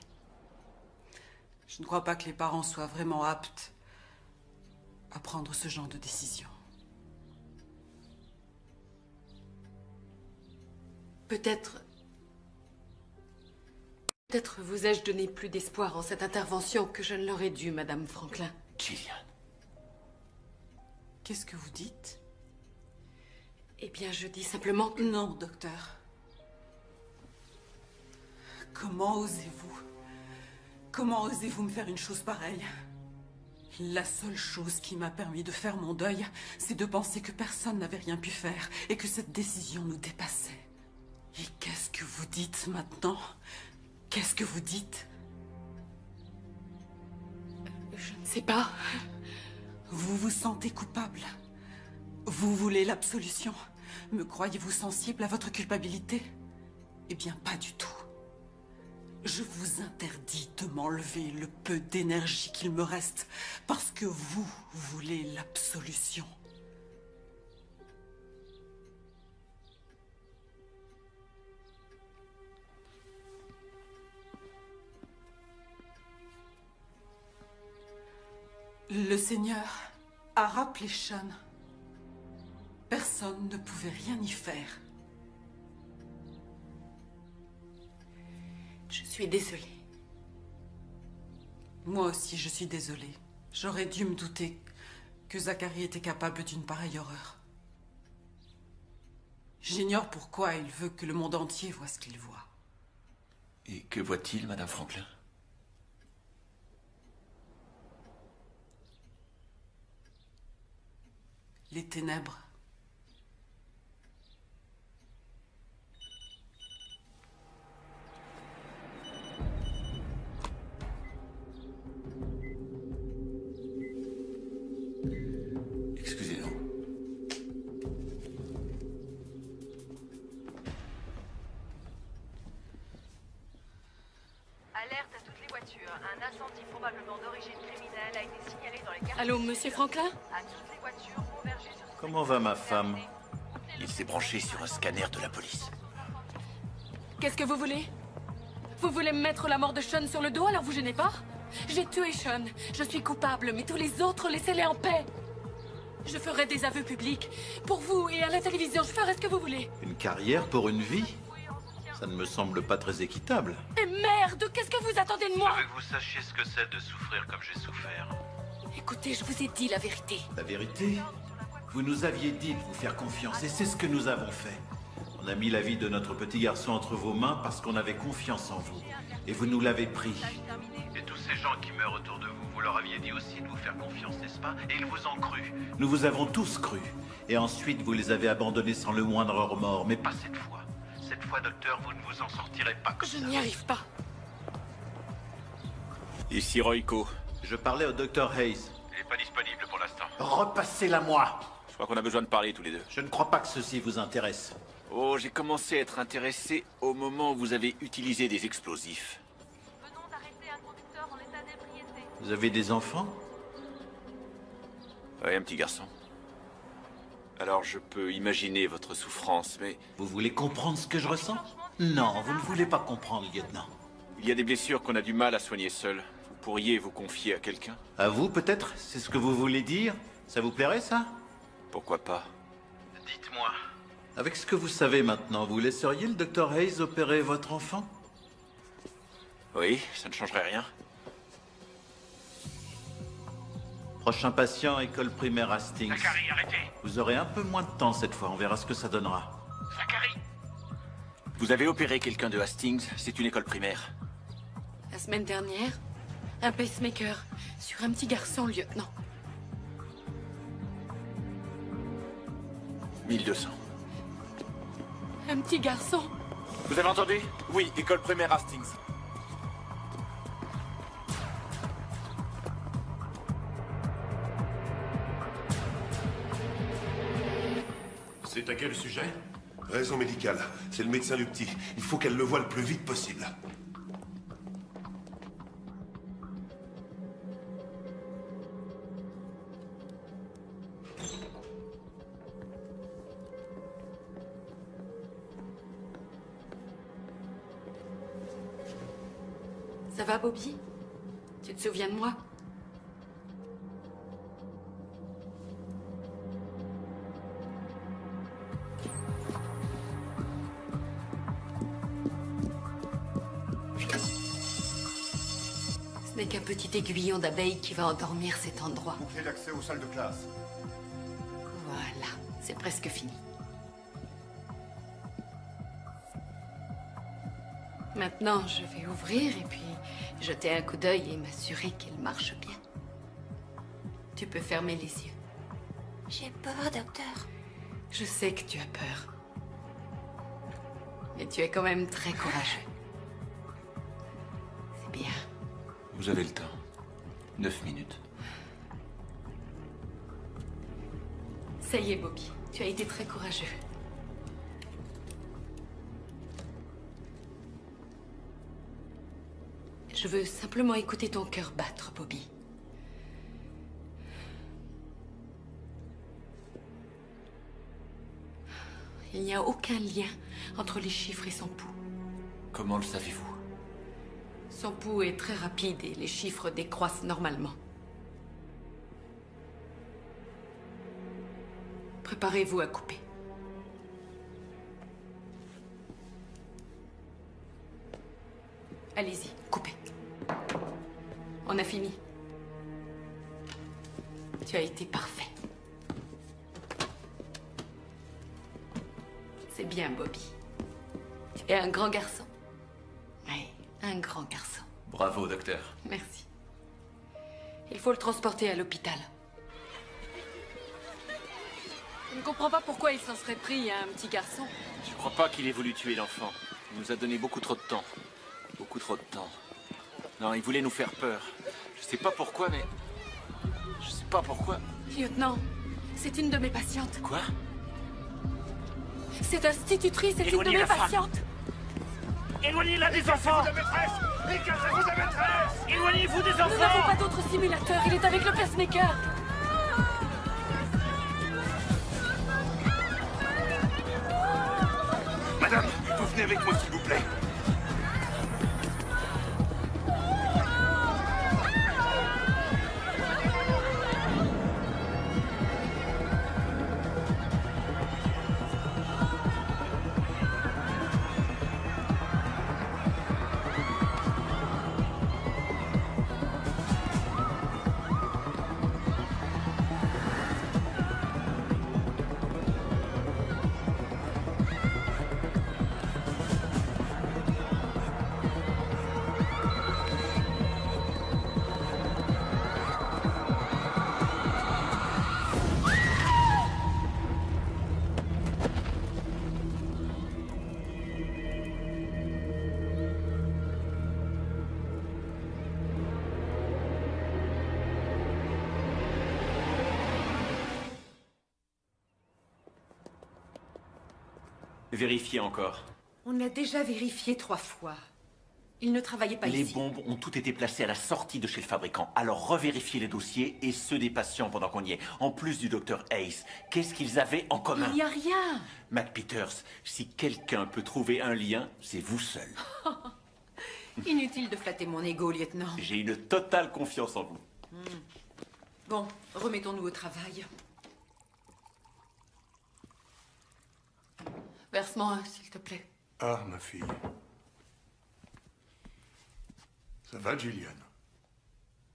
Je ne crois pas que les parents soient vraiment aptes à prendre ce genre de décision. Peut-être vous ai-je donné plus d'espoir en cette intervention que je ne l'aurais dû, Madame Franklin. Gillian. Qu'est-ce que vous dites? Eh bien, je dis simplement que... Non, docteur. Comment osez-vous? Comment osez-vous me faire une chose pareille? La seule chose qui m'a permis de faire mon deuil, c'est de penser que personne n'avait rien pu faire et que cette décision nous dépassait. Et qu'est-ce que vous dites maintenant? Qu'est-ce que vous dites? Je ne sais pas. Vous vous sentez coupable? Vous voulez l'absolution? Me croyez-vous sensible à votre culpabilité? Eh bien, pas du tout. Je vous interdis de m'enlever le peu d'énergie qu'il me reste, parce que vous voulez l'absolution. Le Seigneur a rappelé Sean. Personne ne pouvait rien y faire. Je suis désolée. Moi aussi, je suis désolée. J'aurais dû me douter que Zachary était capable d'une pareille horreur. J'ignore pourquoi il veut que le monde entier voie ce qu'il voit. Et que voit-il, Madame Franklin? Les ténèbres. Excusez-nous. Alerte à toutes les voitures. Un incendie probablement d'origine criminelle a été signalé dans les quartiers. Allô, Monsieur Franklin? À toutes les voitures, convergez sur ce... Comment va ma femme? Il s'est branché sur un scanner de la police. Qu'est-ce que vous voulez? Vous voulez me mettre la mort de Sean sur le dos, alors vous gênez pas? J'ai tué Sean. Je suis coupable, mais tous les autres, laissez-les en paix. Je ferai des aveux publics. Pour vous et à la télévision, je ferai ce que vous voulez. Une carrière pour une vie? Ça ne me semble pas très équitable. Et merde, qu'est-ce que vous attendez de moi? Je veux que vous sachiez ce que c'est de souffrir comme j'ai souffert. Écoutez, je vous ai dit la vérité. La vérité? Vous nous aviez dit de vous faire confiance, et c'est ce que nous avons fait. On a mis la vie de notre petit garçon entre vos mains parce qu'on avait confiance en vous. Et vous nous l'avez pris. Et tous ces gens qui meurent autour de vous, vous leur aviez dit aussi de vous faire confiance, n'est-ce pas? Et ils vous ont cru. Nous vous avons tous cru. Et ensuite, vous les avez abandonnés sans le moindre remords, mais Pas cette fois. Cette fois, docteur, vous ne vous en sortirez pas comme ça. Je n'y arrive pas. Ici Royco. Je parlais au docteur Hayes. Il n'est pas disponible pour l'instant. Repassez-la moi. Je crois qu'on a besoin de parler tous les deux. Je ne crois pas que ceci vous intéresse. Oh, j'ai commencé à être intéressé au moment où vous avez utilisé des explosifs. Venons d'arrêter un conducteur en état d'ébriété. Vous avez des enfants? Oui, un petit garçon. Alors je peux imaginer votre souffrance, mais... Vous voulez comprendre ce que je ressens? Non, vous ne voulez pas comprendre, lieutenant. Il y a des blessures qu'on a du mal à soigner seul. Vous pourriez vous confier à quelqu'un? À vous, peut-être? C'est ce que vous voulez dire? Ça vous plairait, ça? Pourquoi pas? Dites-moi. Avec ce que vous savez maintenant, vous laisseriez le docteur Hayes opérer votre enfant? Oui, ça ne changerait rien. Prochain patient, école primaire Hastings. Zachary, arrêtez. Vous aurez un peu moins de temps cette fois, on verra ce que ça donnera. Zachary. Vous avez opéré quelqu'un de Hastings, c'est une école primaire. La semaine dernière, un pacemaker sur un petit garçon, lieutenant. 1200. Un petit garçon. Vous avez entendu? Oui, école primaire Hastings. C'est à quel sujet? Raison médicale. C'est le médecin du petit. Il faut qu'elle le voie le plus vite possible. Ça va, Bobby? Tu te souviens de moi? Ce n'est qu'un petit aiguillon d'abeille qui va endormir cet endroit. Boucler l'accès aux salles de classe. Voilà, c'est presque fini. Maintenant, je vais ouvrir et puis jeter un coup d'œil et m'assurer qu'elle marche bien. Tu peux fermer les yeux. J'ai peur, docteur. Je sais que tu as peur. Mais tu es quand même très courageux. C'est bien. Vous avez le temps. 9 minutes. Ça y est, Bobby. Tu as été très courageux. Je veux simplement écouter ton cœur battre, Bobby. Il n'y a aucun lien entre les chiffres et son pouls. Comment le savez-vous? Son pouls est très rapide et les chiffres décroissent normalement. Préparez-vous à couper. Allez-y, coupez. On a fini. Tu as été parfait. C'est bien, Bobby. Tu es un grand garçon. Oui, un grand garçon. Bravo, docteur. Merci. Il faut le transporter à l'hôpital. Je ne comprends pas pourquoi il s'en serait pris à un petit garçon. Je crois pas qu'il ait voulu tuer l'enfant. Il nous a donné beaucoup trop de temps. Beaucoup trop de temps. Non, il voulait nous faire peur. Je sais pas pourquoi, mais... Je sais pas pourquoi. Lieutenant, c'est une de mes patientes. Quoi? Cette institutrice est une de Éloignez mes la femme. patientes. Éloignez-la des enfants! Écartez-vous de maîtresse! Éloignez-vous des Nous n'avons enfants! pas d'autre simulateur. Il est avec le pacemaker. Madame, vous venez avec moi, s'il vous plaît. Vérifiez encore. On l'a déjà vérifié 3 fois. Il ne travaillait pas Les ici. bombes ont toutes été placées à la sortie de chez le fabricant. Alors revérifiez les dossiers et ceux des patients pendant qu'on y est. En plus du docteur Hayes, qu'est-ce qu'ils avaient en commun? Il n'y a rien. Mac Peters, si quelqu'un peut trouver un lien, c'est vous seul. Inutile de flatter mon ego, lieutenant. J'ai une totale confiance en vous. Bon, remettons-nous au travail. Verse-moi un, s'il te plaît. Ah, ma fille. Ça va, Gillian?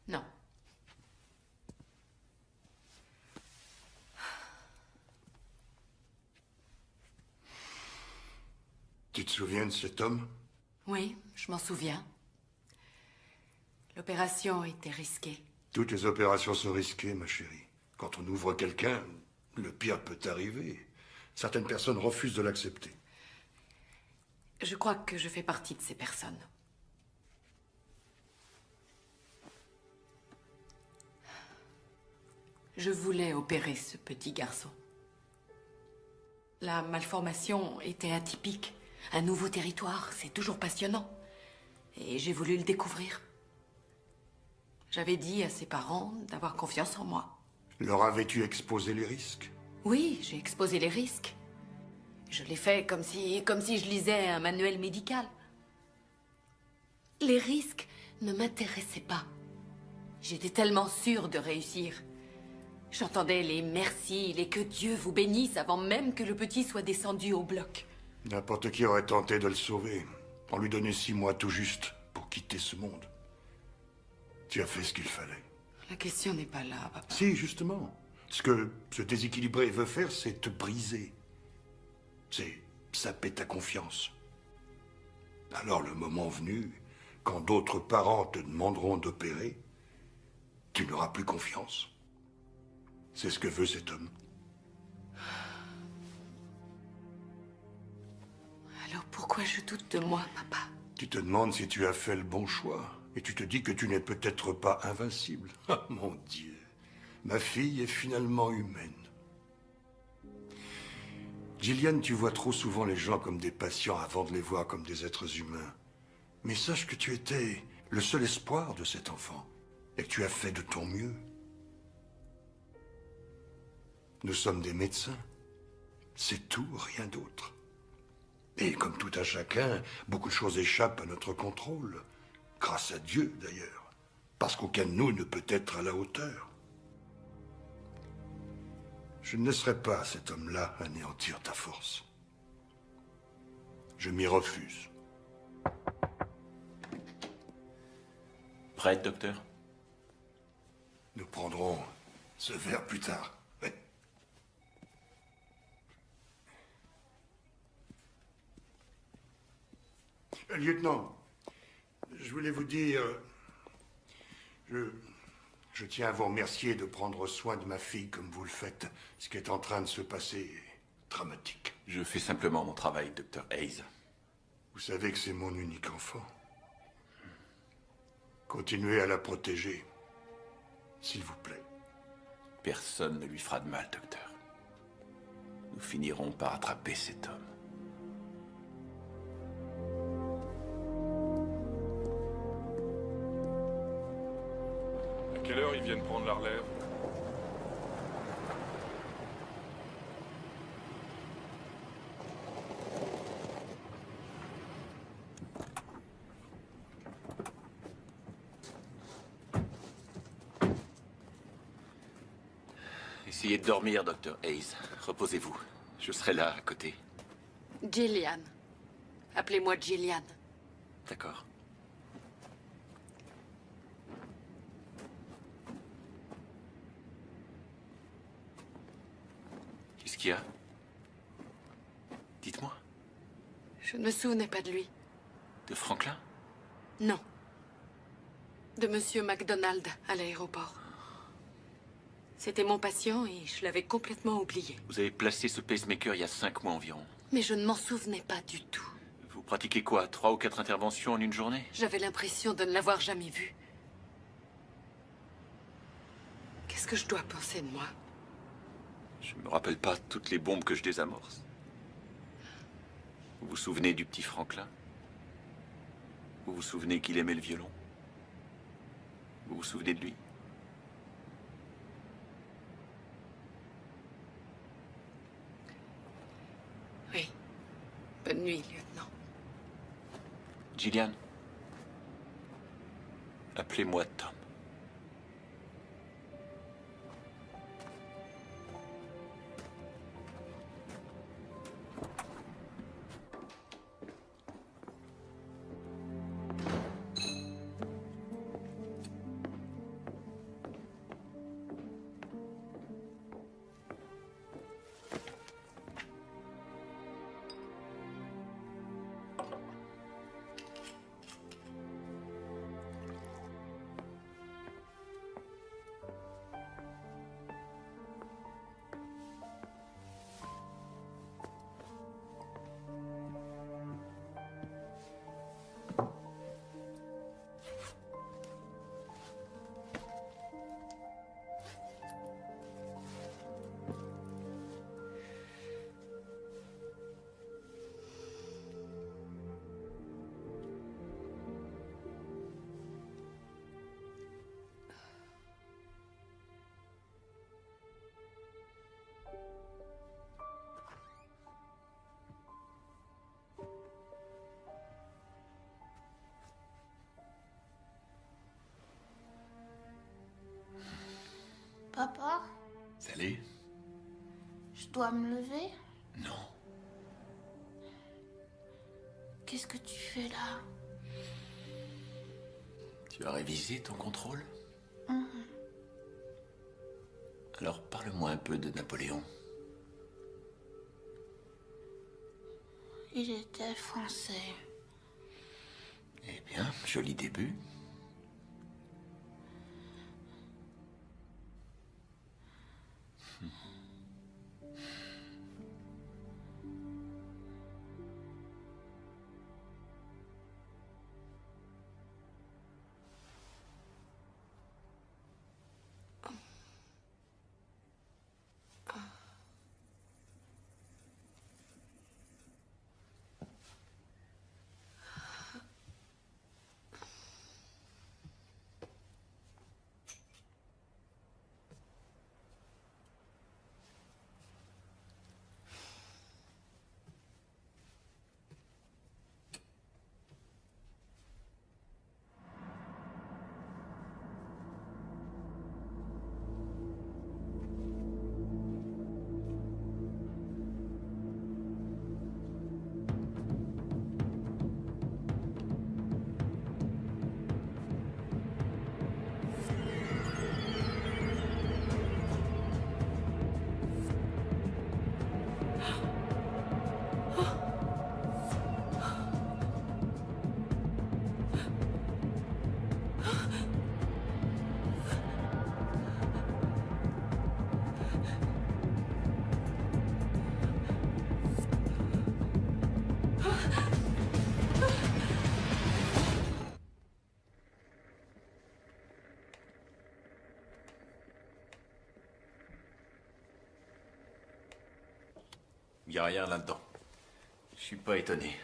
Non. Tu te souviens de cet homme? Oui, je m'en souviens. L'opération était risquée. Toutes les opérations sont risquées, ma chérie. Quand on ouvre quelqu'un, le pire peut arriver. Certaines personnes refusent de l'accepter. Je crois que je fais partie de ces personnes. Je voulais opérer ce petit garçon. La malformation était atypique. Un nouveau territoire, c'est toujours passionnant. Et j'ai voulu le découvrir. J'avais dit à ses parents d'avoir confiance en moi. Leur avais-tu exposé les risques? Oui, j'ai exposé les risques. Je l'ai fait comme si je lisais un manuel médical. Les risques ne m'intéressaient pas. J'étais tellement sûre de réussir. J'entendais les merci, les que Dieu vous bénisse avant même que le petit soit descendu au bloc. N'importe qui aurait tenté de le sauver. On lui donnait 6 mois tout juste pour quitter ce monde. Tu as fait ce qu'il fallait. La question n'est pas là, papa. Si, justement. Ce que ce déséquilibré veut faire, c'est te briser. C'est saper ta confiance. Alors, le moment venu, quand d'autres parents te demanderont d'opérer, tu n'auras plus confiance. C'est ce que veut cet homme. Alors pourquoi je doute de moi, papa? Tu te demandes si tu as fait le bon choix. Et tu te dis que tu n'es peut-être pas invincible. Ah, mon Dieu. Ma fille est finalement humaine. Gillian, tu vois trop souvent les gens comme des patients avant de les voir comme des êtres humains. Mais sache que tu étais le seul espoir de cet enfant, et que tu as fait de ton mieux. Nous sommes des médecins. C'est tout, rien d'autre. Et comme tout à chacun, beaucoup de choses échappent à notre contrôle. Grâce à Dieu, d'ailleurs. Parce qu'aucun de nous ne peut être à la hauteur. Je ne laisserai pas cet homme-là anéantir ta force. Je m'y refuse. Prête, docteur? Nous prendrons ce verre plus tard. Ouais. Lieutenant, je voulais vous dire... Je tiens à vous remercier de prendre soin de ma fille comme vous le faites. Ce qui est en train de se passer est dramatique. Je fais simplement mon travail, docteur Hayes. Vous savez que c'est mon unique enfant. Continuez à la protéger, s'il vous plaît. Personne ne lui fera de mal, docteur. Nous finirons par attraper cet homme. À quelle heure ils viennent prendre la relève? Essayez de dormir, docteur Hayes. Reposez-vous. Je serai là, à côté. Gillian. Appelez-moi Gillian. D'accord. Qu'est-ce qu'il y a? Dites-moi. Je ne me souvenais pas de lui. De Franklin? Non. De Monsieur MacDonald à l'aéroport. C'était mon patient et je l'avais complètement oublié. Vous avez placé ce pacemaker il y a 5 mois environ. Mais je ne m'en souvenais pas du tout. Vous pratiquez quoi? 3 ou 4 interventions en une journée? J'avais l'impression de ne l'avoir jamais vu. Qu'est-ce que je dois penser de moi? Je ne me rappelle pas toutes les bombes que je désamorce. Vous vous souvenez du petit Franklin? Vous vous souvenez qu'il aimait le violon? Vous vous souvenez de lui? Oui. Bonne nuit, lieutenant. Gillian, appelez-moi Tom. Papa, Salut. je dois me lever? Non. Qu'est-ce que tu fais là? Tu as révisé ton contrôle? Mhm. Alors parle-moi un peu de Napoléon. Il était français. Eh bien, joli début. Il n'y a rien là-dedans. Je suis pas étonné.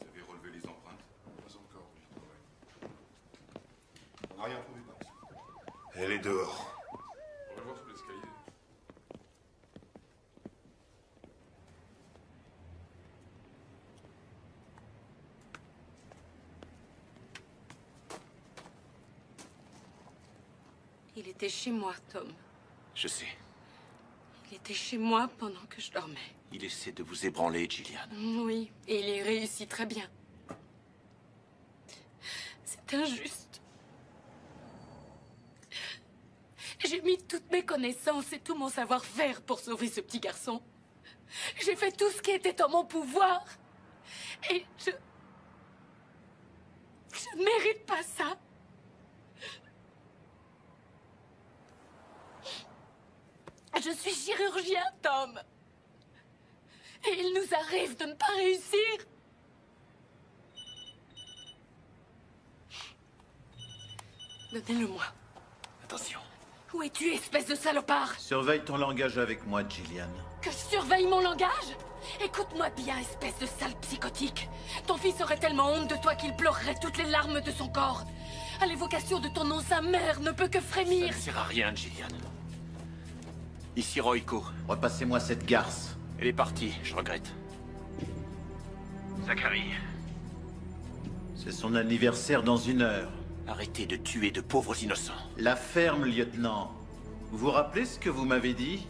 Vous avez relevé les empreintes? Pas encore, oui. On n'a rien trouvé par ici. Elle est dehors. On va voir sous l'escalier. Il était chez moi, Tom. Je sais. Il était chez moi pendant que je dormais. Il essaie de vous ébranler, Gillian. Oui, et il y réussit très bien. C'est injuste. J'ai mis toutes mes connaissances et tout mon savoir-faire pour sauver ce petit garçon. J'ai fait tout ce qui était en mon pouvoir. Et je ne mérite pas ça. Je suis chirurgien, Tom. Et il nous arrive de ne pas réussir. Donnez-le-moi. Attention. Où es-tu, espèce de salopard? Surveille ton langage avec moi, Gillian. Que je surveille mon langage? Écoute-moi bien, espèce de sale psychotique. Ton fils aurait tellement honte de toi qu'il pleurerait toutes les larmes de son corps. À l'évocation de ton nom, sa mère ne peut que frémir. Ça ne sert à rien, Gillian. Ici Royco. Repassez-moi cette garce. Elle est partie, je regrette. Zachary. C'est son anniversaire dans 1 heure. Arrêtez de tuer de pauvres innocents. La ferme, lieutenant. Vous vous rappelez ce que vous m'avez dit?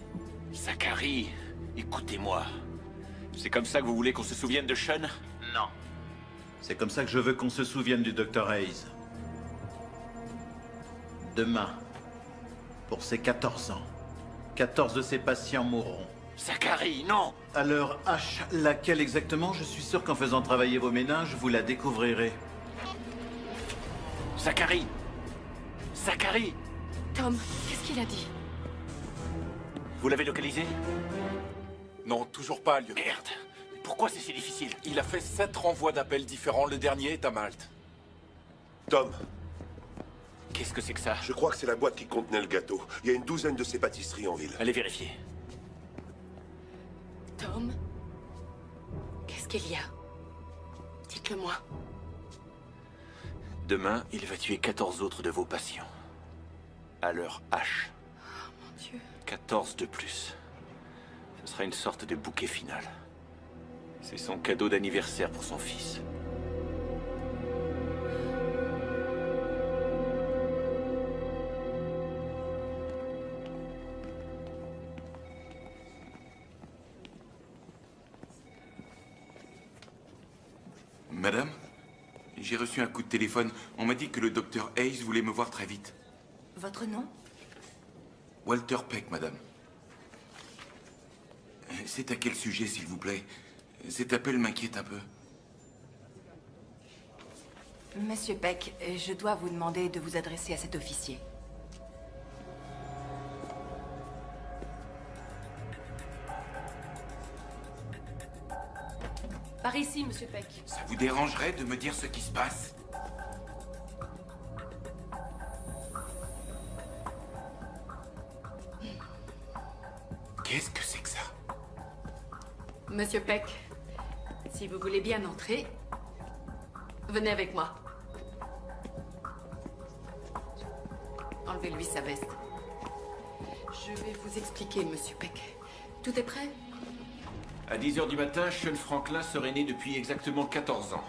Zachary, écoutez-moi. C'est comme ça que vous voulez qu'on se souvienne de Sean? Non. C'est comme ça que je veux qu'on se souvienne du Dr. Hayes. Demain, pour ses 14 ans, 14 de ses patients mourront. Zachary, non! À l'heure H, laquelle exactement? Je suis sûr qu'en faisant travailler vos méninges, vous la découvrirez. Zachary! Zachary! Tom, qu'est-ce qu'il a dit? Vous l'avez localisé? Non, toujours pas, lieutenant. Merde! Pourquoi c'est si difficile? Il a fait 7 renvois d'appels différents, le dernier est à Malte. Tom, Qu'est-ce que c'est que ça? je crois que c'est la boîte qui contenait le gâteau. Il y a une douzaine de ces pâtisseries en ville. Allez vérifier. Tom? Qu'est-ce qu'il y a? Dites-le-moi. Demain, il va tuer 14 autres de vos patients. À l'heure H. Oh mon Dieu. 14 de plus. Ce sera une sorte de bouquet final. C'est son cadeau d'anniversaire pour son fils. Madame, j'ai reçu un coup de téléphone. On m'a dit que le docteur Hayes voulait me voir très vite. Votre nom? Walter Peck, madame. C'est à quel sujet, s'il vous plaît? Cet appel m'inquiète un peu. Monsieur Peck, je dois vous demander de vous adresser à cet officier. Par ici, monsieur Peck. Ça vous dérangerait de me dire ce qui se passe? Qu'est-ce que c'est que ça? Monsieur Peck, si vous voulez bien entrer, venez avec moi. Enlevez-lui sa veste. Je vais vous expliquer, monsieur Peck. Tout est prêt? À 10h du matin, Sean Franklin serait né depuis exactement 14 ans.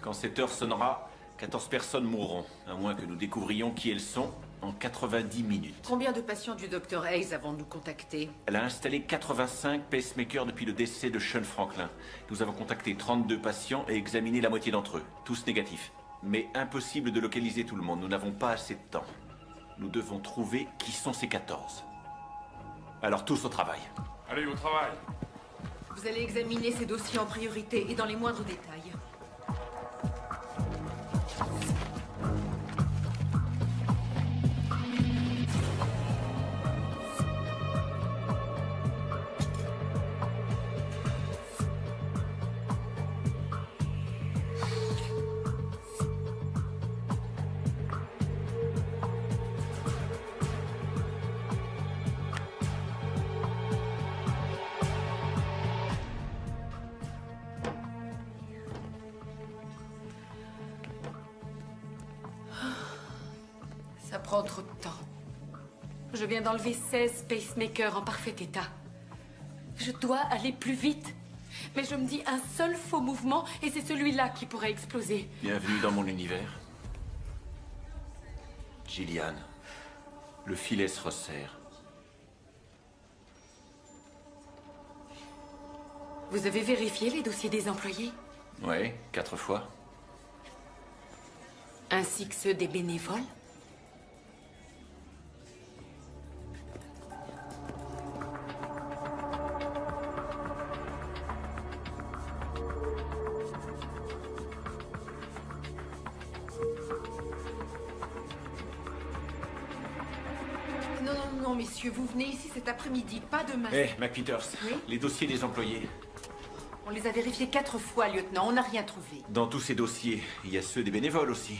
Quand cette heure sonnera, 14 personnes mourront, à moins que nous découvrions qui elles sont en 90 minutes. Combien de patients du Dr. Hayes avons-nous contactés? Elle a installé 85 pacemakers depuis le décès de Sean Franklin. Nous avons contacté 32 patients et examiné la moitié d'entre eux, tous négatifs. Mais impossible de localiser tout le monde, nous n'avons pas assez de temps. Nous devons trouver qui sont ces 14. Alors tous au travail. Allez, au travail. Vous allez examiner ces dossiers en priorité et dans les moindres détails. prend trop de temps. Je viens d'enlever 16 pacemakers en parfait état. Je dois aller plus vite. Mais je me dis un seul faux mouvement et c'est celui-là qui pourrait exploser. Bienvenue dans mon univers. Gillian, le filet se resserre. Vous avez vérifié les dossiers des employés? Ouais, 4 fois. Ainsi que ceux des bénévoles? Non, messieurs, vous venez ici cet après-midi, pas demain. Hé, McPeters, Oui? les dossiers des employés. On les a vérifiés 4 fois, lieutenant, on n'a rien trouvé. Dans tous ces dossiers, il y a ceux des bénévoles aussi.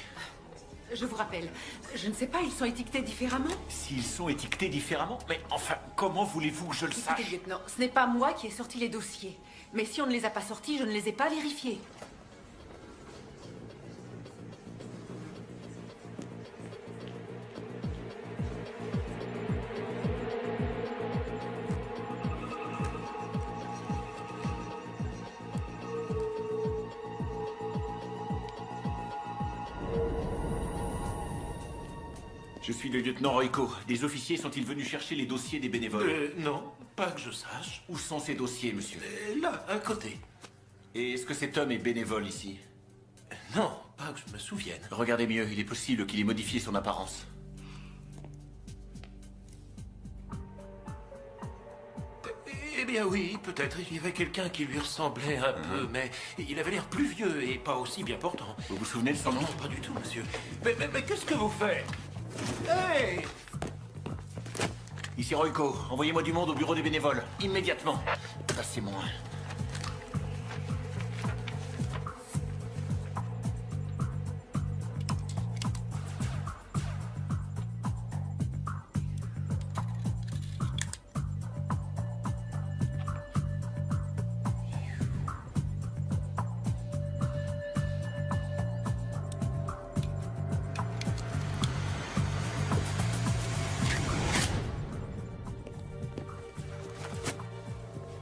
Je vous rappelle, je ne sais pas, ils sont étiquetés différemment? S'ils sont étiquetés différemment? Mais enfin, comment voulez-vous que je le Écoutez, sache? lieutenant, ce n'est pas moi qui ai sorti les dossiers. Mais si on ne les a pas sortis, je ne les ai pas vérifiés. Je suis le lieutenant Royko. Des officiers sont-ils venus chercher les dossiers des bénévoles? Non, pas que je sache. Où sont ces dossiers, monsieur? Là, à côté. Et est-ce que cet homme est bénévole ici? Non, pas que je me souvienne. Regardez mieux, il est possible qu'il ait modifié son apparence. Eh bien oui, peut-être. Il y avait quelqu'un qui lui ressemblait un peu, mais il avait l'air plus vieux et pas aussi bien portant. Vous vous souvenez de son nom? Non, pas du tout, monsieur. Mais qu'est-ce que vous faites? Hey! Ici Royko, envoyez-moi du monde au bureau des bénévoles, immédiatement. Passez-moi.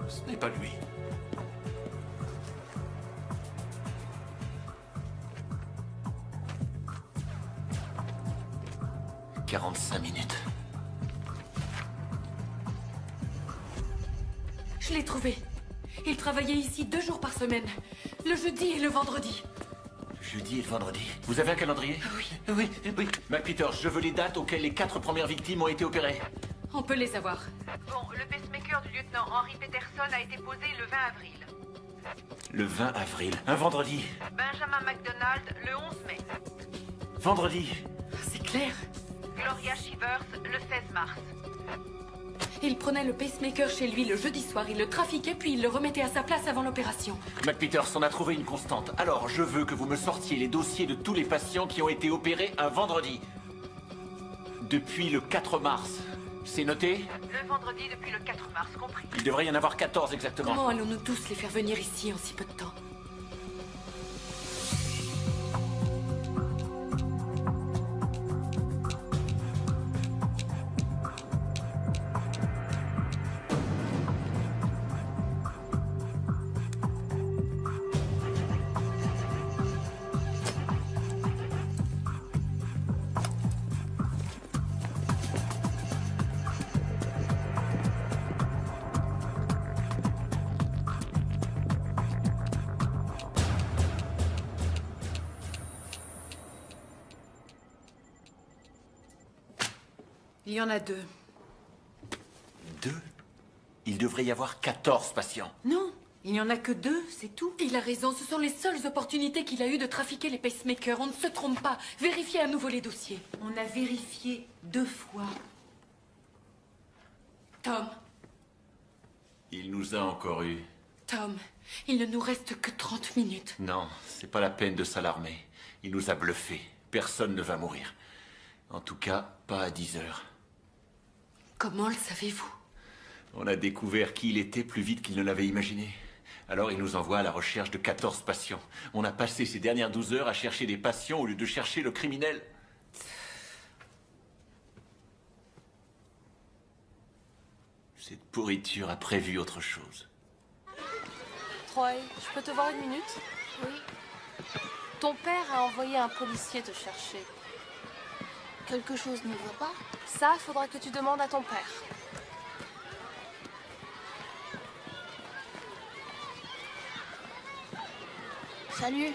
Ce n'est pas lui. « 45 minutes. Je l'ai trouvé. Il travaillait ici 2 jours par semaine. Le jeudi et le vendredi. Le jeudi et le vendredi. Vous avez un calendrier? Oui. McPeters, je veux les dates auxquelles les 4 premières victimes ont été opérées. On peut les avoir. Bon, le pacemaker du lieutenant Henry Peterson a été posé le 20 avril. Le 20 avril, un vendredi. Benjamin McDonald, le 11 mai. Vendredi. C'est clair. Gloria Shivers, le 16 mars. Il prenait le pacemaker chez lui le jeudi soir, il le trafiquait, puis il le remettait à sa place avant l'opération. McPeters, on a trouvé une constante. Alors, je veux que vous me sortiez les dossiers de tous les patients qui ont été opérés un vendredi. Depuis le 4 mars. C'est noté? Le vendredi depuis le 4 mars, compris. Il devrait y en avoir 14 exactement. Comment allons-nous tous les faire venir ici en si peu de temps? Il y en a 2. 2? Il devrait y avoir 14 patients. Non, il n'y en a que 2, c'est tout. Il a raison, ce sont les seules opportunités qu'il a eues de trafiquer les pacemakers. On ne se trompe pas. Vérifiez à nouveau les dossiers. On a vérifié 2 fois. Tom, Il nous a encore eu. Tom, il ne nous reste que 30 minutes. Non, c'est pas la peine de s'alarmer. Il nous a bluffés. Personne ne va mourir. En tout cas, pas à 10 heures. Comment le savez-vous? On a découvert qui il était plus vite qu'il ne l'avait imaginé. Alors il nous envoie à la recherche de 14 patients. On a passé ces dernières 12 heures à chercher des patients au lieu de chercher le criminel. Cette pourriture a prévu autre chose. Troy, je peux te voir une minute? Oui. Ton père a envoyé un policier te chercher. Quelque chose ne va pas? Ça, faudra que tu demandes à ton père. Salut.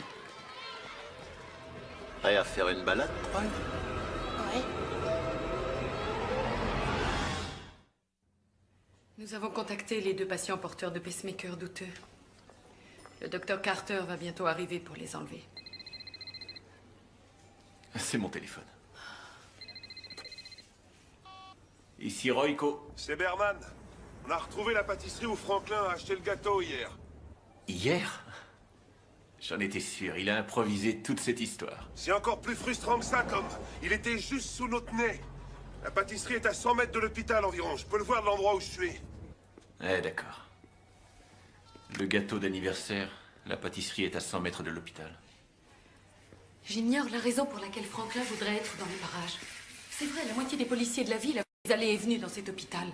Prêt à faire une balade, Troy? Ouais. Nous avons contacté les 2 patients porteurs de pacemaker douteux. Le docteur Carter va bientôt arriver pour les enlever. C'est mon téléphone. Ici Royco. C'est Berman. On a retrouvé la pâtisserie où Franklin a acheté le gâteau hier. Hier? J'en étais sûr, il a improvisé toute cette histoire. C'est encore plus frustrant que ça, Tom. Il était juste sous notre nez. La pâtisserie est à 100 mètres de l'hôpital environ. Je peux le voir de l'endroit où je suis. Eh, d'accord. Le gâteau d'anniversaire, la pâtisserie est à 100 mètres de l'hôpital. J'ignore la raison pour laquelle Franklin voudrait être dans les parages. C'est vrai, la moitié des policiers de la ville sont allés et venus dans cet hôpital.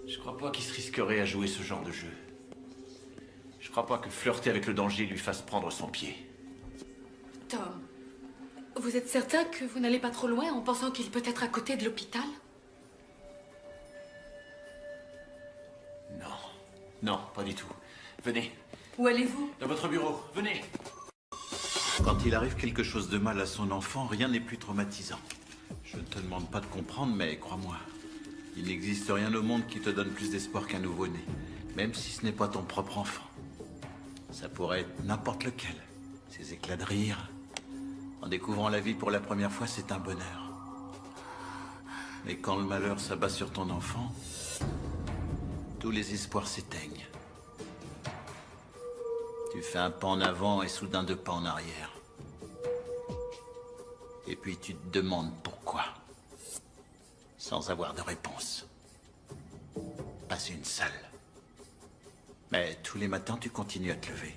Je crois pas qu'il se risquerait à jouer ce genre de jeu. Je crois pas que flirter avec le danger lui fasse prendre son pied. Tom, vous êtes certain que vous n'allez pas trop loin en pensant qu'il peut être à côté de l'hôpital? Non. Non, pas du tout. Venez. Où allez-vous? Dans votre bureau. Venez. Quand il arrive quelque chose de mal à son enfant, rien n'est plus traumatisant. Je ne te demande pas de comprendre, mais crois-moi, il n'existe rien au monde qui te donne plus d'espoir qu'un nouveau-né, même si ce n'est pas ton propre enfant. Ça pourrait être n'importe lequel. Ces éclats de rire. En découvrant la vie pour la première fois, c'est un bonheur. Mais quand le malheur s'abat sur ton enfant, tous les espoirs s'éteignent. Tu fais un pas en avant et soudain 2 pas en arrière. Et puis tu te demandes pourquoi. Sans avoir de réponse. Pas une seule. Mais tous les matins, tu continues à te lever.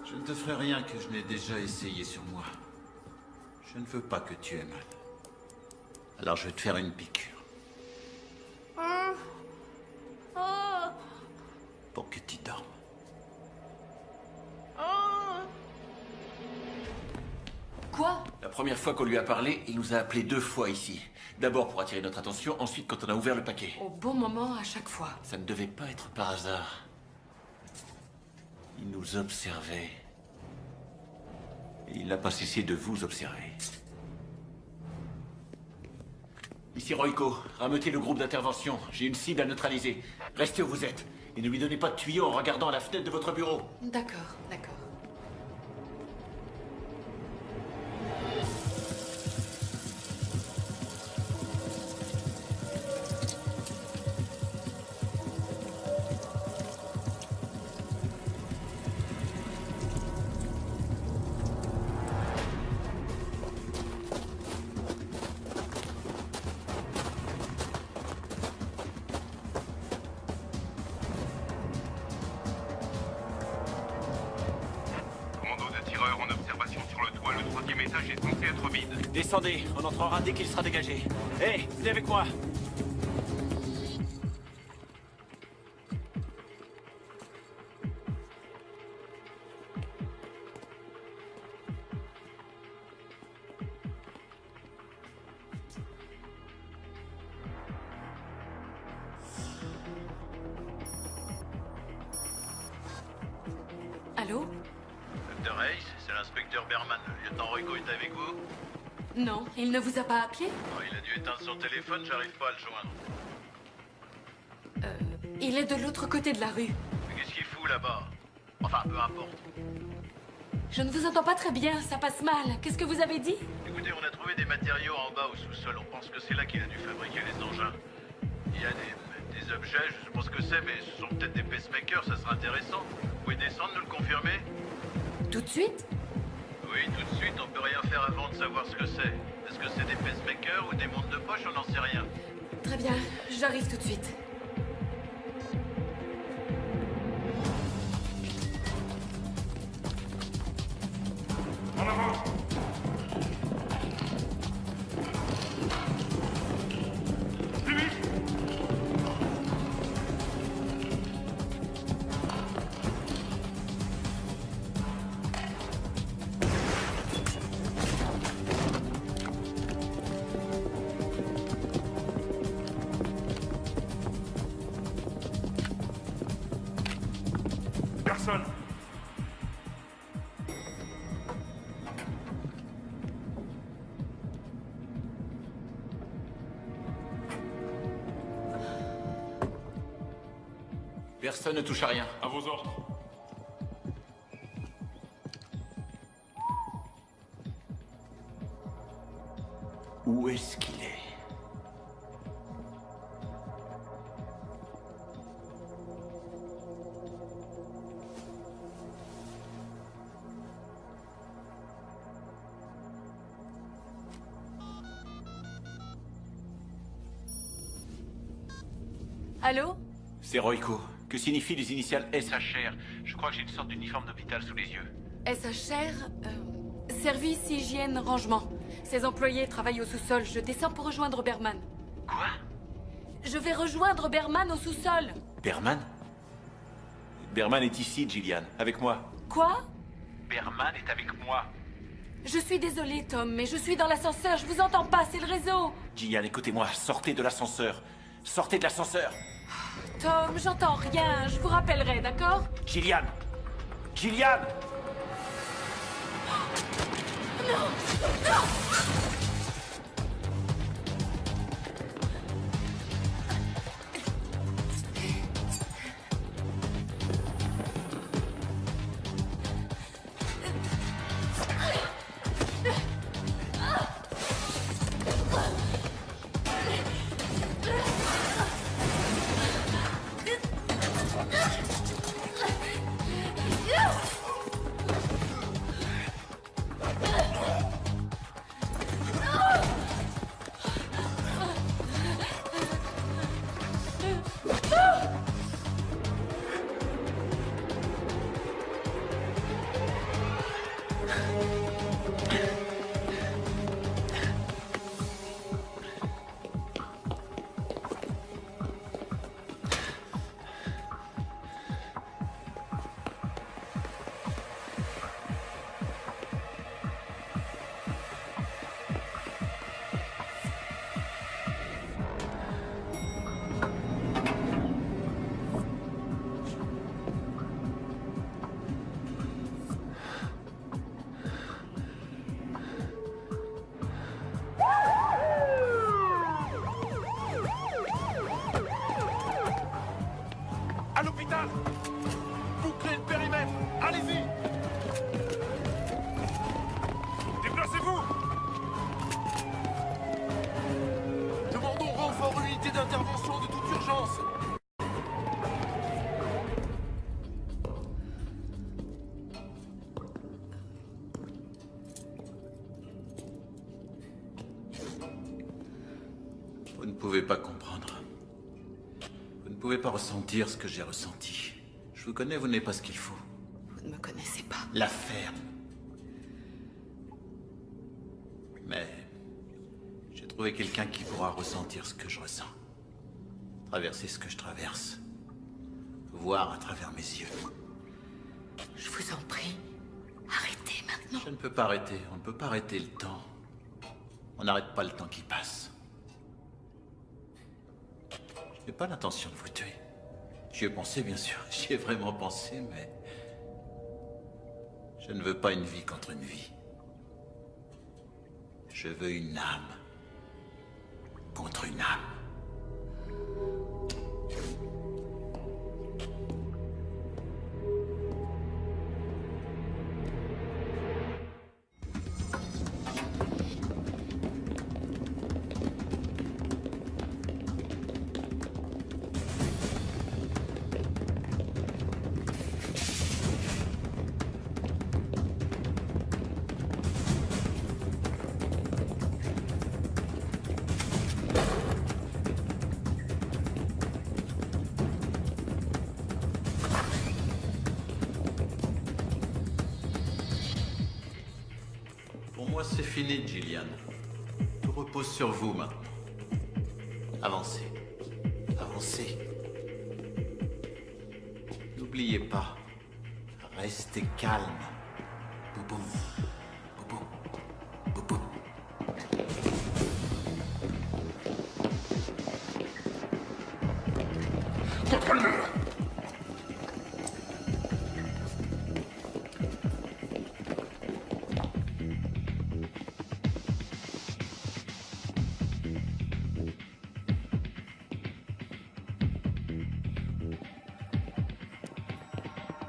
Je ne te ferai rien que je n'ai déjà essayé sur moi. Je ne veux pas que tu aies mal. Alors je vais te faire une piqûre. Pour que tu dormes. Quoi? La première fois qu'on lui a parlé, il nous a appelés 2 fois ici. D'abord pour attirer notre attention, ensuite quand on a ouvert le paquet. Au bon moment à chaque fois. Ça ne devait pas être par hasard. Il nous observait. Et il n'a pas cessé de vous observer. Ici Royco, rameutez le groupe d'intervention. J'ai une cible à neutraliser. Restez où vous êtes. Et ne lui donnez pas de tuyaux en regardant à la fenêtre de votre bureau. D'accord, d'accord. Descendez, on entrera dès qu'il sera dégagé. Hé, venez avec moi. Allô? Dr. Hayes, c'est l'inspecteur Berman. Le lieutenant Royco est avec vous? Non, il ne vous a pas appelé? Oh, il a dû éteindre son téléphone, j'arrive pas à le joindre. Il est de l'autre côté de la rue. Mais qu'est-ce qu'il fout là-bas? Enfin, peu importe. Je ne vous entends pas très bien, ça passe mal. Qu'est-ce que vous avez dit? Écoutez, on a trouvé des matériaux en bas au sous-sol. On pense que c'est là qu'il a dû fabriquer les engins. Il y a des objets, je sais pas ce que c'est, mais ce sont peut-être des pacemakers, ça sera intéressant. Vous pouvez descendre, nous le confirmer? Tout de suite? Oui, tout de suite, on peut rien faire avant de savoir ce que c'est. Est-ce que c'est des pacemakers ou des montres de poche, on n'en sait rien. Très bien, j'arrive tout de suite. En avant! Personne ne touche à rien. À vos ordres. Où est-ce qu'il est? Allô? C'est Royco. Que signifient les initiales SHR? Je crois que j'ai une sorte d'uniforme d'hôpital sous les yeux. SHR, service, hygiène, rangement. Ses employés travaillent au sous-sol. Je descends pour rejoindre Berman. Quoi? Je vais rejoindre Berman au sous-sol. Berman? Berman est ici, Gillian, avec moi. Quoi? Berman est avec moi. Je suis désolée, Tom, mais je suis dans l'ascenseur. Je vous entends pas, c'est le réseau. Gillian, écoutez-moi, sortez de l'ascenseur. Sortez de l'ascenseur. Tom, j'entends rien. Je vous rappellerai, d'accord? Gillian! Gillian! Non! Non! À l'hôpital! Bouclez le périmètre! Allez-y! Déplacez-vous! Demandons renfort unité d'intervention de toute urgence! Vous ne pouvez pas comprendre. Vous ne pouvez pas ressentir ce que j'ai ressenti. Je vous connais, vous n'êtes pas ce qu'il faut. Vous ne me connaissez pas. L'affaire. Mais j'ai trouvé quelqu'un qui pourra ressentir ce que je ressens. Traverser ce que je traverse. Voir à travers mes yeux. Je vous en prie, arrêtez maintenant. Je ne peux pas arrêter. On ne peut pas arrêter le temps. On n'arrête pas le temps qui passe. Je n'ai pas l'intention de vous tuer. J'y ai pensé, bien sûr. J'y ai vraiment pensé, mais... je ne veux pas une vie contre une vie. Je veux une âme contre une âme. Pour moi, c'est fini, Gillian. Tout repose sur vous maintenant. Avancez. Avancez. N'oubliez pas. Restez calme. Boubou. Boubou. Boubou. Contre-le!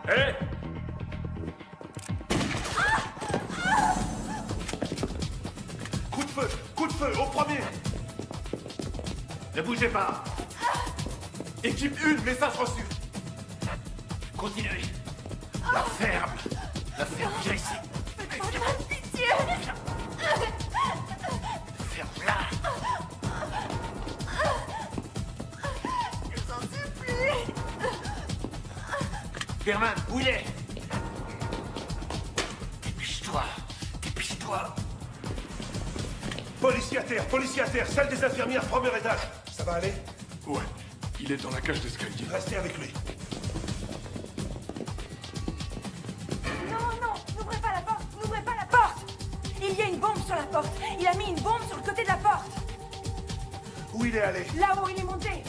Hé! Coup de feu, au premier! Ne bougez pas! Équipe 1, message reçu! Continuez! La ferme! La ferme, viens ici! Faites-moi pitié! Ferme-la! Je vous en supplie! Berman, où il est? Dépêche-toi! Dépêche-toi! Policier à terre, salle des infirmières, premier étage. Ça va aller? Ouais, il est dans la cage d'escalier. Restez avec lui. Non, n'ouvrez pas la porte, n'ouvrez pas la porte! Il y a une bombe sur la porte. Il a mis une bombe sur le côté de la porte. Où il est allé? Là-haut, il est monté.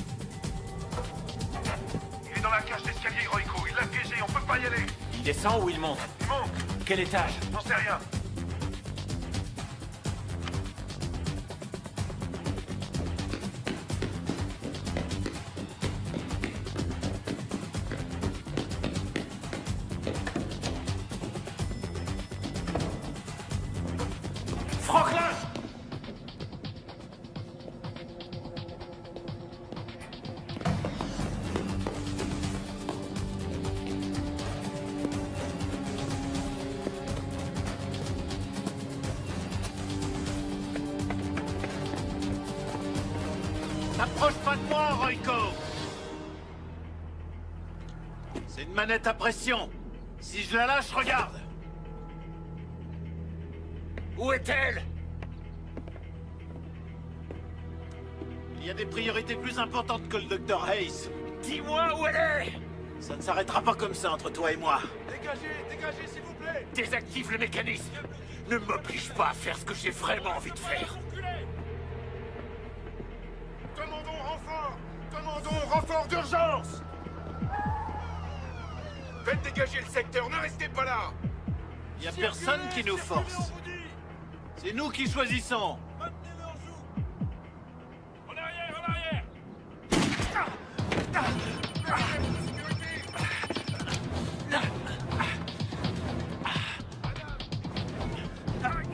Il est dans la cage d'escalier, Royco. Il l'a piégé, on peut pas y aller. Il descend ou il monte? Il monte. Quel étage? J'en sais rien. Franklin! T'approches pas de moi, Royco! C'est une manette à pression. Si je la lâche, regarde! Où est-elle? Il y a des priorités plus importantes que le Dr. Hayes. Dis-moi où elle est! Ça ne s'arrêtera pas comme ça entre toi et moi. Dégagez, s'il vous plaît! Désactive le mécanisme! Ne m'oblige pas à faire ce que j'ai vraiment envie de faire! Demandons renfort d'urgence! Faites dégager le secteur, ne restez pas là! Il y a personne qui nous force. C'est nous qui choisissons. En arrière!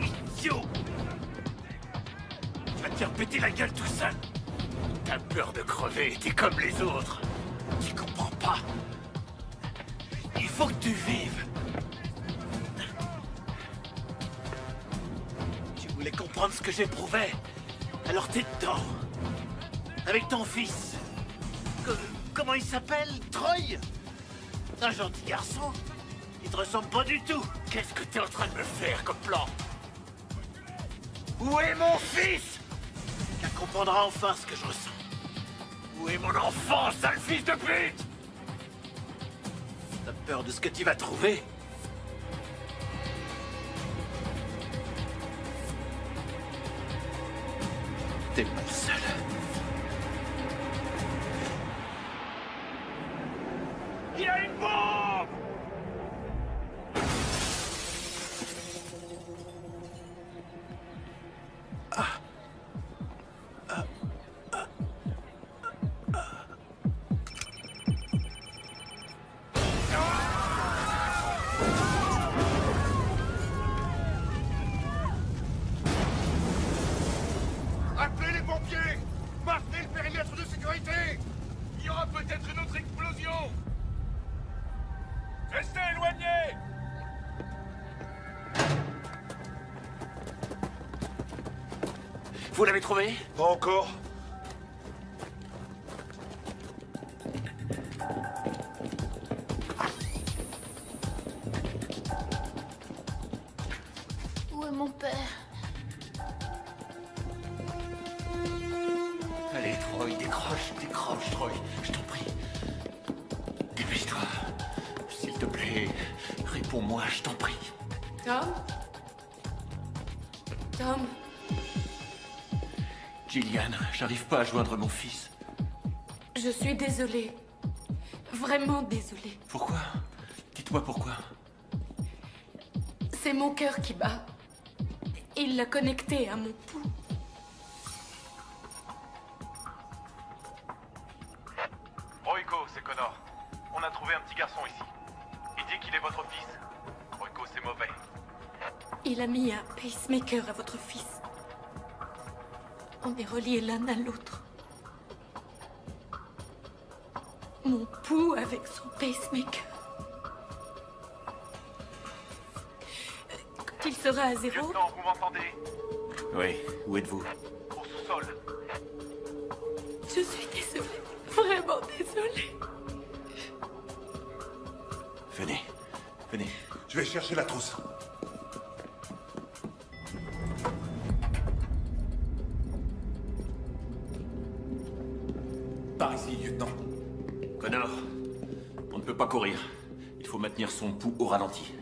Idiot! Tu vas te faire péter la gueule tout seul! T'as peur de crever, t'es comme les autres! Tu comprends pas? Il faut que tu vives! Tu voulais comprendre ce que j'éprouvais? Alors t'es dedans! Avec ton fils! Comment il s'appelle? Troy? Un gentil garçon? Il te ressemble pas du tout! Qu'est-ce que t'es en train de me faire comme plan? Où est mon fils? Tu comprendras enfin ce que je ressens. Où est mon enfant, sale fils de pute? T'as peur de ce que tu vas trouver? T'es pas le seul. Il a une bombe! Appelez les pompiers! Maintenez le périmètre de sécurité! Il y aura peut-être une autre explosion! Restez éloignés! Vous l'avez trouvé? Pas encore. Où est mon père? Allez, Troy, décroche, Troy. Je t'en prie. Dépêche-toi. S'il te plaît, réponds-moi, je t'en prie. Tom? Tom? Gillian, j'arrive pas à joindre mon fils. Je suis désolée. Vraiment désolée. Pourquoi? Dites-moi pourquoi. C'est mon cœur qui bat. Il l'a connecté à mon pouls. Royco, c'est Connor. On a trouvé un petit garçon ici. Il a mis un pacemaker à votre fils. On est reliés l'un à l'autre. Mon pouls avec son pacemaker. Quand il sera à zéro... Lieutenant, vous m'entendez? Oui, où êtes-vous? Au sous-sol. Je suis désolée. Vraiment désolée. Venez. Venez. Je vais chercher la trousse. Par ici, lieutenant. Connor, on ne peut pas courir. Il faut maintenir son pouls au ralenti.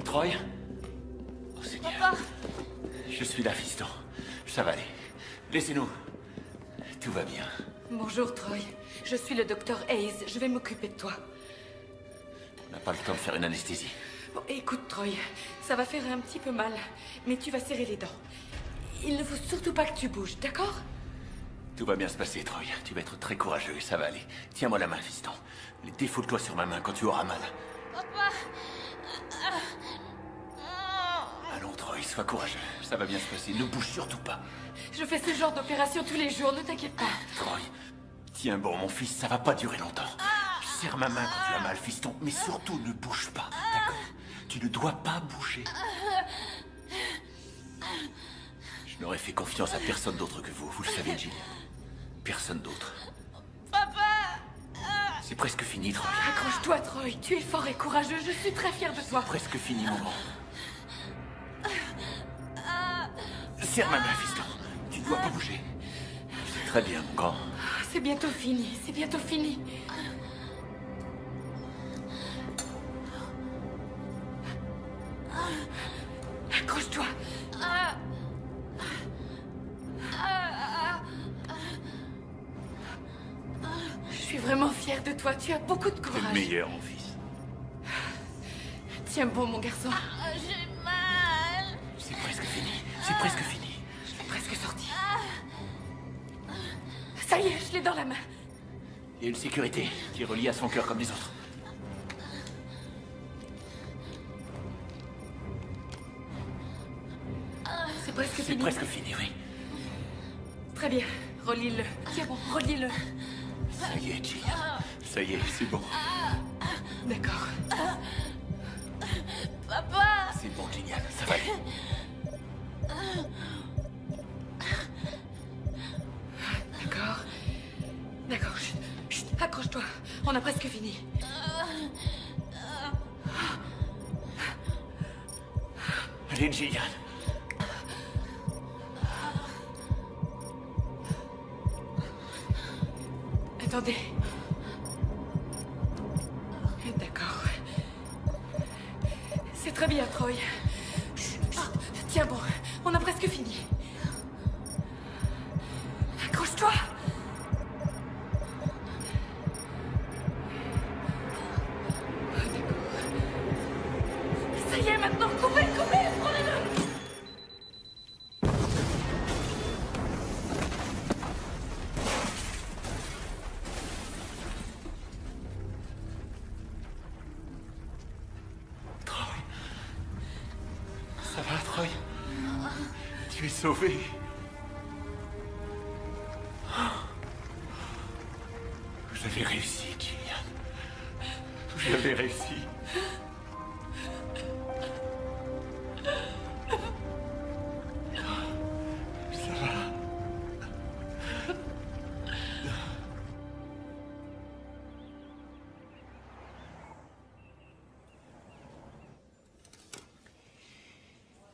Troy? Oh Seigneur. Papa! Je suis là, fiston. Ça va aller. Laissez-nous. Tout va bien. Bonjour, Troy. Je suis le docteur Hayes. Je vais m'occuper de toi. On n'a pas le temps de faire une anesthésie. Bon, écoute, Troy. Ça va faire un petit peu mal, mais tu vas serrer les dents. Il ne faut surtout pas que tu bouges, d'accord? Tout va bien se passer, Troy. Tu vas être très courageux et ça va aller. Tiens-moi la main, fiston. Défaute-toi sur ma main quand tu auras mal. Papa! Allons, Troy, sois courageux. Ça va bien se passer. Ne bouge surtout pas. Je fais ce genre d'opération tous les jours, ne t'inquiète pas. Troy, tiens bon, mon fils, ça va pas durer longtemps. Serre ma main quand tu as mal, fiston, mais surtout ne bouge pas, d'accord? Tu ne dois pas bouger. Je n'aurais fait confiance à personne d'autre que vous le savez, Jill. Personne d'autre. Papa! C'est presque fini, Troy. Accroche-toi, Troy. Tu es fort et courageux. Je suis très fière de toi. Presque fini, mon grand. Serre ma main, fiston. Tu ne dois pas bouger. C'est très bien, mon grand. C'est bientôt fini. C'est bientôt fini. Accroche-toi. Je suis vraiment fière de toi. Tu as beaucoup de T'es courage. le meilleur, mon fils. Tiens bon, mon garçon. J'ai mal! C'est presque fini. C'est presque fini. Je l'ai presque sorti. Ça y est, je l'ai dans la main. Il y a une sécurité qui est reliée à son cœur comme les autres. C'est presque C'est fini. presque fini, oui. Très bien. Relie-le. Tiens bon, relie-le. Ça y est, Jill. Ça y est, c'est bon. D'accord. Papa! C'est bon, génial. Ça va aller. D'accord. D'accord. Chut, chut, accroche-toi. On a presque fini. Allez, Gillian. Attendez. D'accord. C'est très bien, Troy. Chut, chut. Tiens bon, on a presque fini. Accroche-toi. Ça y est, maintenant, coupez, prenez-le. Ça va, Troy? Tu es sauvé. Vous avez réussi, Gillian. Vous avez réussi. Ça va.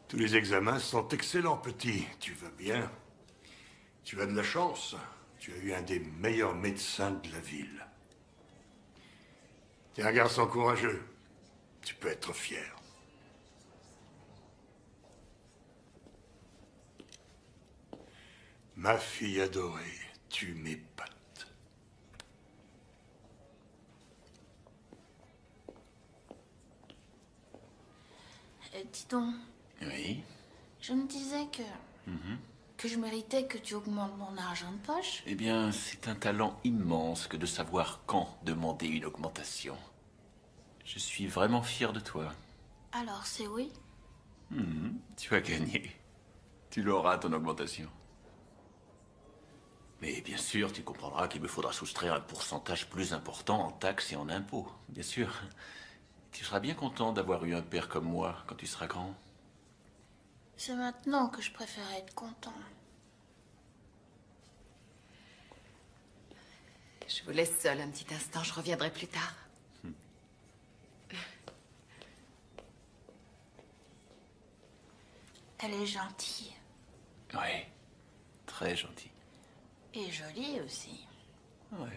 Tous les examens sont excellents, petit. Tu vas bien. Tu as de la chance. Tu as eu un des meilleurs médecins de la ville. Tu es un garçon courageux. Tu peux être fier. Ma fille adorée, tu m'épates. Dis donc, Oui. je me disais que je méritais que tu augmentes mon argent de poche. Eh bien, c'est un talent immense que de savoir quand demander une augmentation. Je suis vraiment fier de toi. Alors, c'est oui? Tu as gagné. Tu l'auras, ton augmentation. Mais bien sûr, tu comprendras qu'il me faudra soustraire un pourcentage plus important en taxes et en impôts. Bien sûr. Tu seras bien content d'avoir eu un père comme moi quand tu seras grand. C'est maintenant que je préfère être content. Je vous laisse seule un petit instant, je reviendrai plus tard. Elle est gentille. Oui, très gentille. Et jolie aussi. Oui.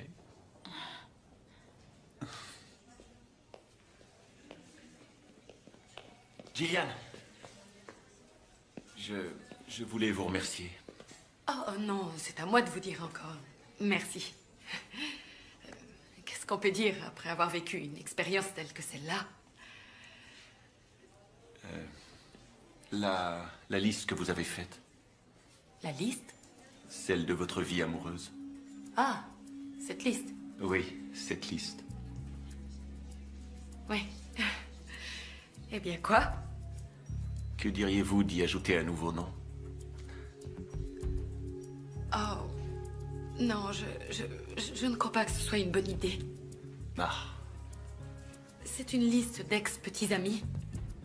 Gillian, je voulais vous remercier. Oh non, c'est à moi de vous dire encore. Merci. Qu'est-ce qu'on peut dire après avoir vécu une expérience telle que celle-là? La liste que vous avez faite. La liste? Celle de votre vie amoureuse. Ah, cette liste. Oui, cette liste. Oui. Eh bien, quoi? Que diriez-vous d'y ajouter un nouveau nom? Oh, non, je ne crois pas que ce soit une bonne idée. Ah. C'est une liste d'ex-petits amis.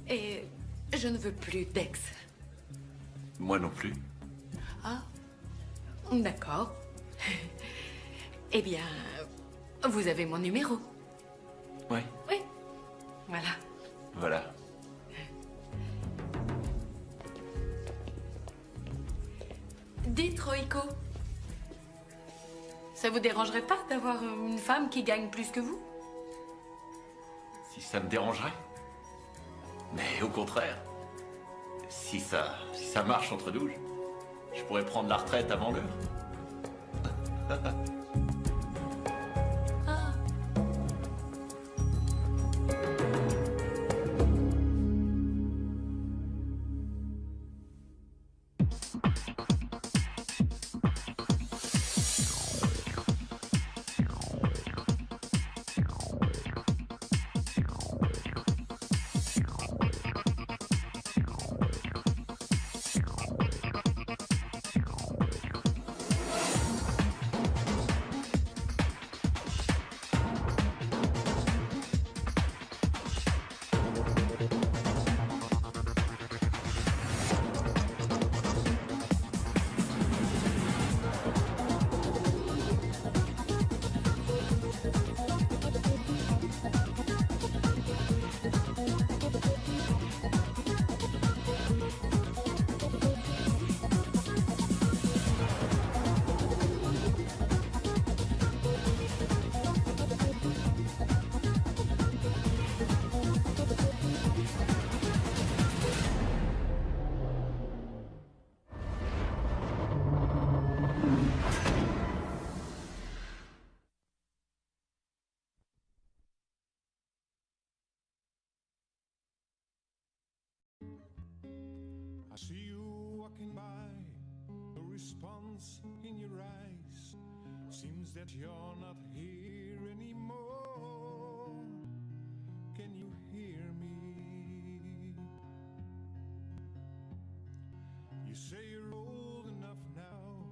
Et je ne veux plus d'ex. Moi non plus. Ah, d'accord. Eh bien, vous avez mon numéro. Oui. Oui, voilà. Voilà. Dites, Roïko, ça vous dérangerait pas d'avoir une femme qui gagne plus que vous? Si ça me dérangerait? Mais au contraire. Si ça marche entre nous, je pourrais prendre la retraite avant l'heure. I see you walking by, no response in your eyes. Seems that you're not here anymore. Can you hear me? You say you're old enough now,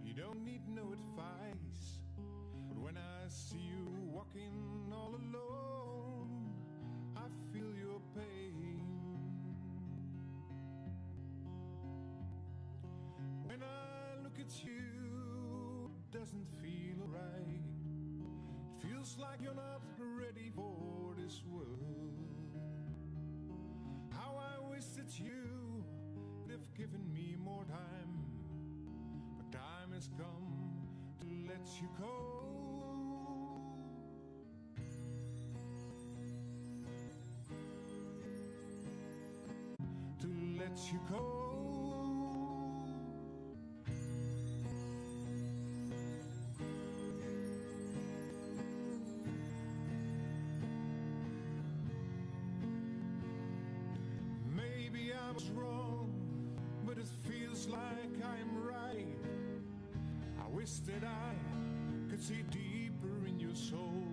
you don't need no advice. But when I see you walking all alone, I feel your pain. When I look at you, it doesn't feel right. It feels like you're not ready for this world. How I wish that you would have given me more time. But time has come to let you go. To let you go. Maybe I was wrong, but it feels like I'm right. I wish that I could see deeper in your soul.